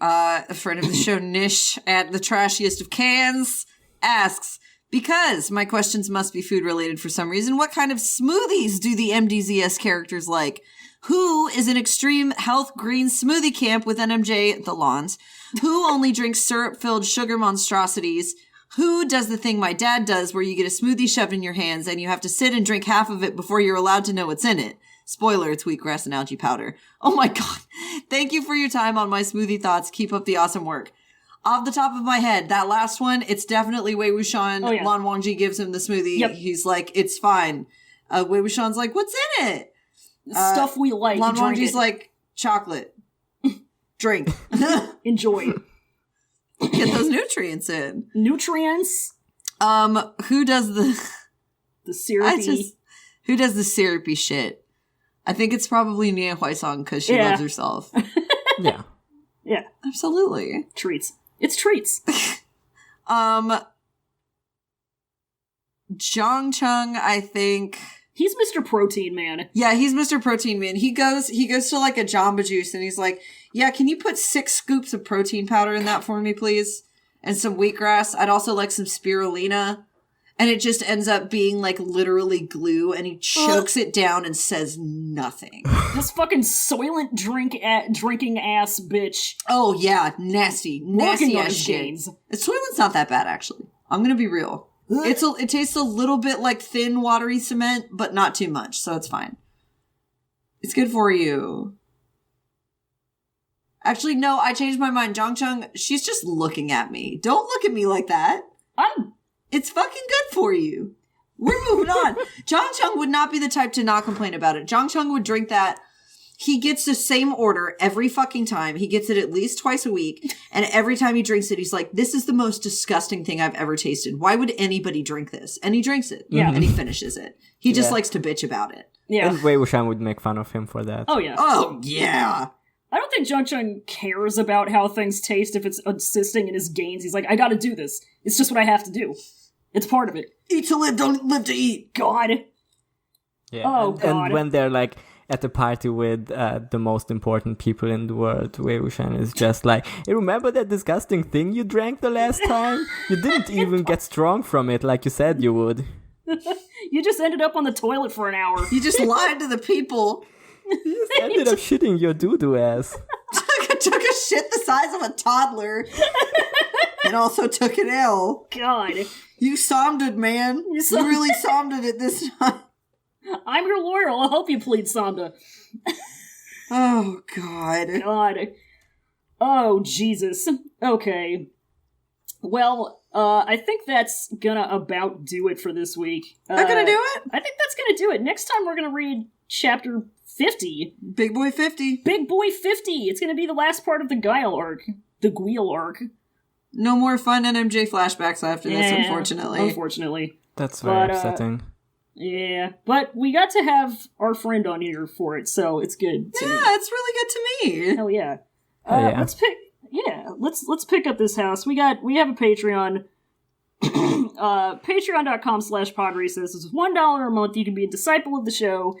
A friend of the show, Nish, at the trashiest of cans, asks, because my questions must be food related for some reason, what kind of smoothies do the MDZS characters like? Who is an extreme health green smoothie camp with NMJ, the lawns? Who only drinks syrup-filled sugar monstrosities? Who does the thing my dad does where you get a smoothie shoved in your hands and you have to sit and drink half of it before you're allowed to know what's in it? Spoiler, it's wheatgrass and algae powder. Oh my god. Thank you for your time on my smoothie thoughts. Keep up the awesome work. Off the top of my head, that last one, it's definitely Wei Wuxian.
Oh, yeah.
Lan Wangji gives him the smoothie.
Yep.
He's like, it's fine. Wei Wuxian's like, what's in it?
Stuff we like.
Lan
Drink
Wangji's
it.
like, chocolate. Drink.
Enjoy.
Get those nutrients in.
Nutrients.
Who does
The syrupy.
who does the syrupy shit? I think it's probably Nia Huaisong because she loves herself.
Yeah.
Yeah.
Absolutely.
Treats. It's treats.
Zhang Chung, I think.
He's Mr. Protein Man.
Yeah, he's Mr. Protein Man. He goes to like a Jamba Juice and he's like, yeah, can you put 6 scoops of protein powder in that for me, please? And some wheatgrass. I'd also like some spirulina. And it just ends up being like literally glue and he chokes it down and says nothing.
This fucking Soylent drinking ass bitch.
Oh yeah, nasty
Working on
ass
his
shit.
gains.
Soylent's not that bad actually. I'm gonna be real. It tastes a little bit like thin, watery cement, but not too much, so it's fine. It's good for you. Actually, no, I changed my mind. Zhang Chung, she's just looking at me. Don't look at me like that. It's fucking good for you. We're moving on. Zhang Chung would not be the type to not complain about it. Zhang Chung would drink that. He gets the same order every fucking time. He gets it at least twice a week. And every time he drinks it, he's like, this is the most disgusting thing I've ever tasted. Why would anybody drink this? And he drinks it.
Yeah.
And he finishes it. He just likes to bitch about it.
Yeah.
And Wei Wuxian would make fun of him for that.
Oh, yeah.
Oh, yeah.
I don't think Zhang Chung cares about how things taste if it's assisting in his gains. He's like, I gotta do this. It's just what I have to do. It's part of it.
Eat to live, don't live to eat.
God.
Yeah.
Oh,
and,
God.
And when they're like at the party with the most important people in the world, Wei Wuxian is just like, hey, remember that disgusting thing you drank the last time? You didn't even get strong from it like you said you would.
You just ended up on the toilet for an hour.
You just lied to the people.
You just ended up shitting your doo-doo ass.
Took a shit the size of a toddler. And also took an L.
God.
You somded, man. You really somded it this time.
I'm your lawyer. I'll help you plead SOMDDA.
Oh, God.
God. Oh, Jesus. Okay. Well, I think that's gonna about do it for this week.
That gonna do it?
I think that's gonna do it. Next time we're gonna read chapter 50.
Big Boy 50.
Big Boy 50! It's gonna be the last part of the Guile arc. The Guile arc.
No more fun NMJ flashbacks after this, unfortunately.
Unfortunately.
That's very upsetting.
Yeah, but we got to have our friend on here for it, so it's good to me.
It's really good to me.
Hell yeah.
Yeah.
Let's pick up this house. We have a Patreon. Patreon.com/podrecess is $1 a month. You can be a disciple of the show,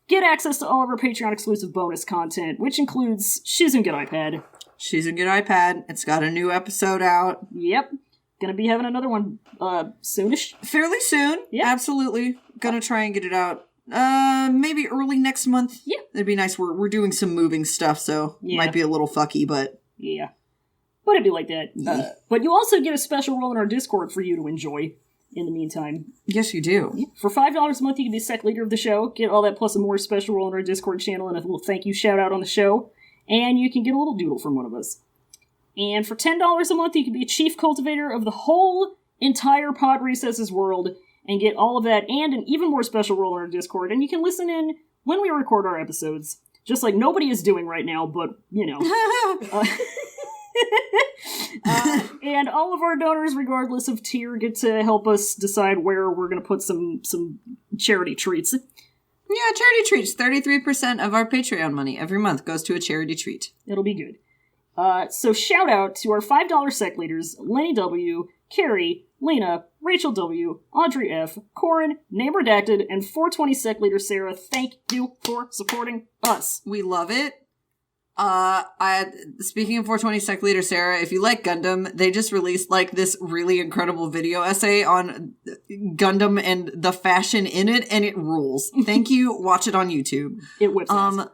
get access to all of our Patreon exclusive bonus content, which includes She's a Good iPad.
She's a Good iPad. It's got a new episode out.
Yep. Gonna be having another one soonish.
Fairly soon.
Yeah.
Absolutely. Gonna try and get it out. Maybe early next month.
Yeah.
It'd be nice. We're doing some moving stuff, so might be a little fucky, but
yeah. But it'd be like that. But you also get a special role in our Discord for you to enjoy in the meantime.
Yes, you do.
For $5 a month, you can be sec leader of the show, get all that plus a more special role in our Discord channel and a little thank you shout out on the show. And you can get a little doodle from one of us. And for $10 a month, you can be a chief cultivator of the whole entire Pod Recesses world and get all of that and an even more special role in our Discord. And you can listen in when we record our episodes. Just like nobody is doing right now, but, you know. And all of our donors, regardless of tier, get to help us decide where we're going to put some charity treats.
Yeah, charity treats. 33% of our Patreon money every month goes to a charity treat.
It'll be good. So shout out to our $5 sec leaders, Lenny W., Carrie, Lena, Rachel W., Audrey F., Corin, Name Redacted, and 420 sec leader Sarah. Thank you for supporting us.
We love it. Speaking of 420 sec leader Sarah, if you like Gundam, they just released like this really incredible video essay on Gundam and the fashion in it, and it rules. Thank you. Watch it on YouTube.
It whips ass.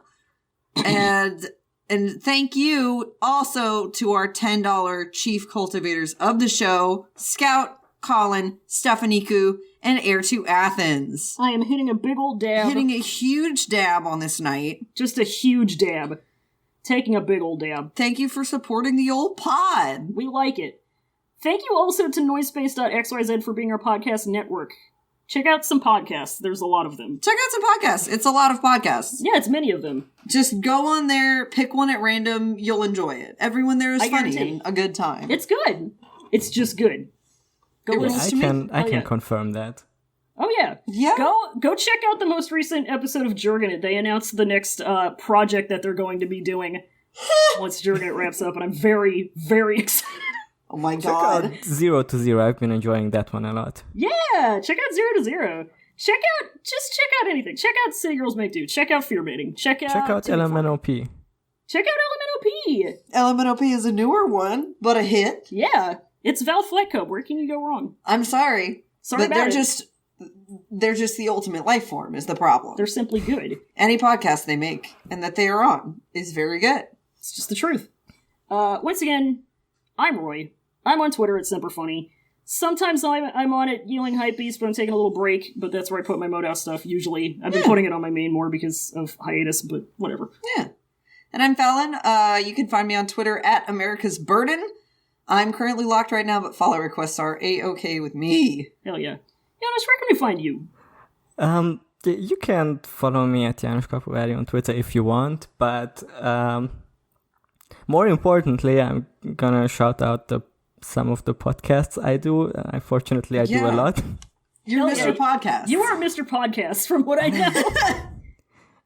And thank you also to our $10 chief cultivators of the show, Scout, Colin, Stefaniku, and Air to Athens.
I am hitting a big old dab.
Hitting a huge dab on this night.
Just a huge dab. Taking a big old dab.
Thank you for supporting the old pod.
We like it. Thank you also to Noisepace.xyz for being our podcast network. Check out some podcasts. There's a lot of them.
Check out some podcasts. It's a lot of podcasts.
Yeah, it's many of them.
Just go on there, pick one at random. You'll enjoy it. Everyone there is funny and a good time.
It's good. It's just good. Go listen to me.
I can confirm that.
Oh yeah.
Yeah.
Go check out the most recent episode of Jurgen. They announced the next project that they're going to be doing once Jurgen wraps up, and I'm very, very excited.
Oh my god.
Check out 0 to 0. I've been enjoying that one a lot.
Yeah, check out 0 to 0. Check out anything. Check out City Girls Make Do. Check out Fear Baiting. Check out
LMNOP.
Check out LMNOP.
LMNOP is a newer one, but a hit.
Yeah. It's Val Flight Club. Where can you go wrong?
I'm sorry.
Sorry
but
about
they're just the ultimate life form is the problem.
They're simply good.
Any podcast they make and that they are on is very good.
It's just the truth. Once again, I'm Roy. I'm on Twitter at SemperFunny. Sometimes I'm on it yelling hypebeast, but I'm taking a little break, but that's where I put my Modal stuff, usually. I've been putting it on my main more because of hiatus, but whatever.
Yeah. And I'm Fallon. You can find me on Twitter at America's Burden. I'm currently locked right now, but follow requests are A-OK with me.
Hell yeah. Janusz, where can we find you?
You can follow me at Janusz Kapovári on Twitter if you want, but more importantly, I'm gonna shout out some of the podcasts I do. Unfortunately, I do a lot.
You're Mr. Podcast.
You are Mr. Podcast, from what I know.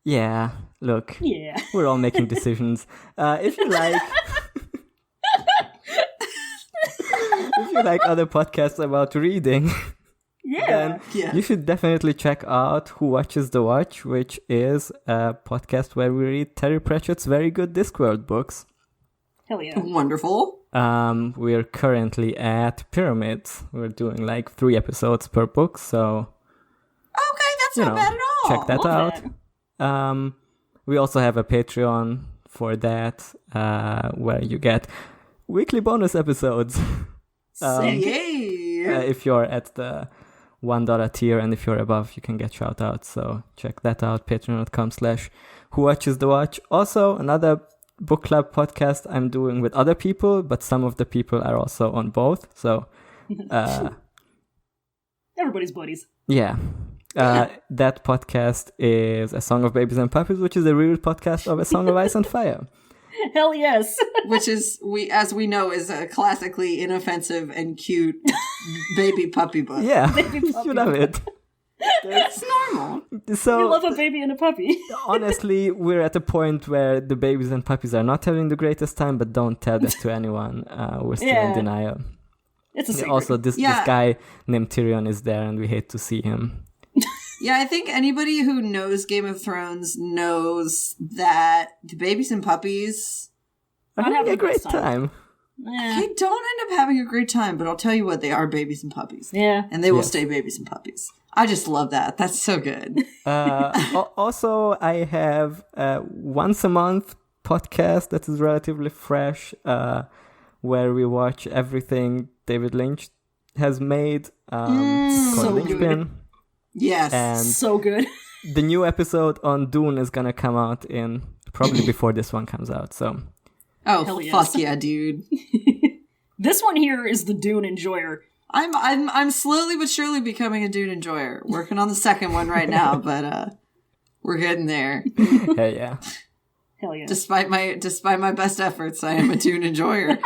Yeah, look.
Yeah.
We're all making decisions. If you like... if you like other podcasts about reading...
Yeah.
You should definitely check out Who Watches the Watch, which is a podcast where we read Terry Pratchett's very good Discworld books.
Hell yeah.
Wonderful.
We're currently at Pyramids. We're doing like 3 episodes per book, so...
Okay, that's not bad at all.
Check that out.
That.
We also have a Patreon for that, where you get weekly bonus episodes.
Yay!
If you're at the $1 tier, and if you're above, you can get shout outs. So check that out, patreon.com/Who Watches the Watch. Also, another book club podcast I'm doing with other people, but some of the people are also on both. So
everybody's buddies.
Yeah. That podcast is A Song of Babies and Puppies, which is a real podcast of A Song of Ice and Fire.
Hell yes.
Which is, as we know, is a classically inoffensive and cute baby puppy book.
Yeah, you love it.
It's normal.
So,
we love a baby and a puppy.
Honestly, we're at a point where the babies and puppies are not having the greatest time, but don't tell that to anyone. We're still in denial.
It's a secret.
Also, this guy named Tyrion is there, and we hate to see him.
Yeah, I think anybody who knows Game of Thrones knows that the babies and puppies
are having a great time.
They don't end up having a great time, but I'll tell you what, they are babies and puppies.
Yeah.
And they will stay babies and puppies. I just love that. That's so good.
Also, I have a once a month podcast that is relatively fresh, where we watch everything David Lynch has made. Called
so
Lynchpin.
good.
Yes.
And
so good.
The new episode on Dune is gonna come out in probably before this one comes out. So.
Oh,
hell yes.
Fuck yeah, dude.
This one here is the Dune enjoyer.
I'm slowly but surely becoming a Dune enjoyer. Working on the second one right now, but we're getting there.
Hell yeah.
Hell yeah.
Despite my best efforts, I am a Dune enjoyer.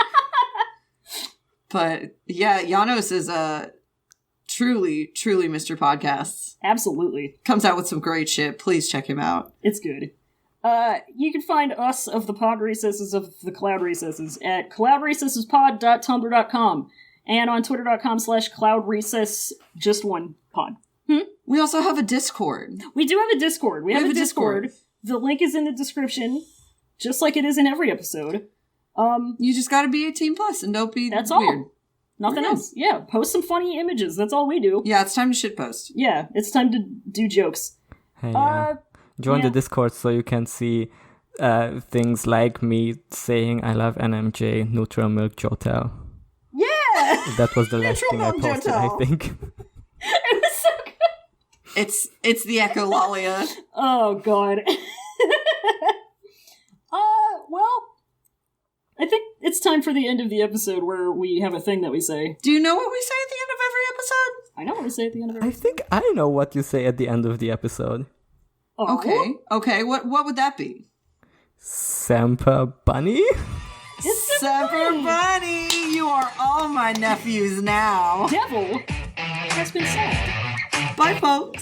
But yeah, Janos is truly Mr. Podcasts.
Absolutely.
Comes out with some great shit. Please check him out.
It's good. You can find us of the pod recesses of the cloud recesses at cloudrecessespod.tumblr.com and on twitter.com/cloudrecess, just one pod.
We also have a Discord.
We do have a Discord. We have a Discord. The link is in the description, just like it is in every episode.
You just gotta be 18 plus and don't be
That's
weird.
all. Nothing else. Yeah, post some funny images. That's all we do.
Yeah, it's time to shitpost.
Yeah, it's time to do jokes.
Hey, join the Discord so you can see things like me saying I love NMJ, Neutral Milk Jotel.
Yeah!
That was the last thing I posted, I think.
It was so good.
It's the echolalia.
Oh, God. Well, I think it's time for the end of the episode where we have a thing that we say.
Do you know what we say at the end of every episode?
I know what we say at the end of every
I think I know what you say at the end of the episode.
Oh.
Okay. What would that be?
Semper Bunny?
Semper Bunny! You are all my nephews now.
Devil has been solved.
Bye, folks.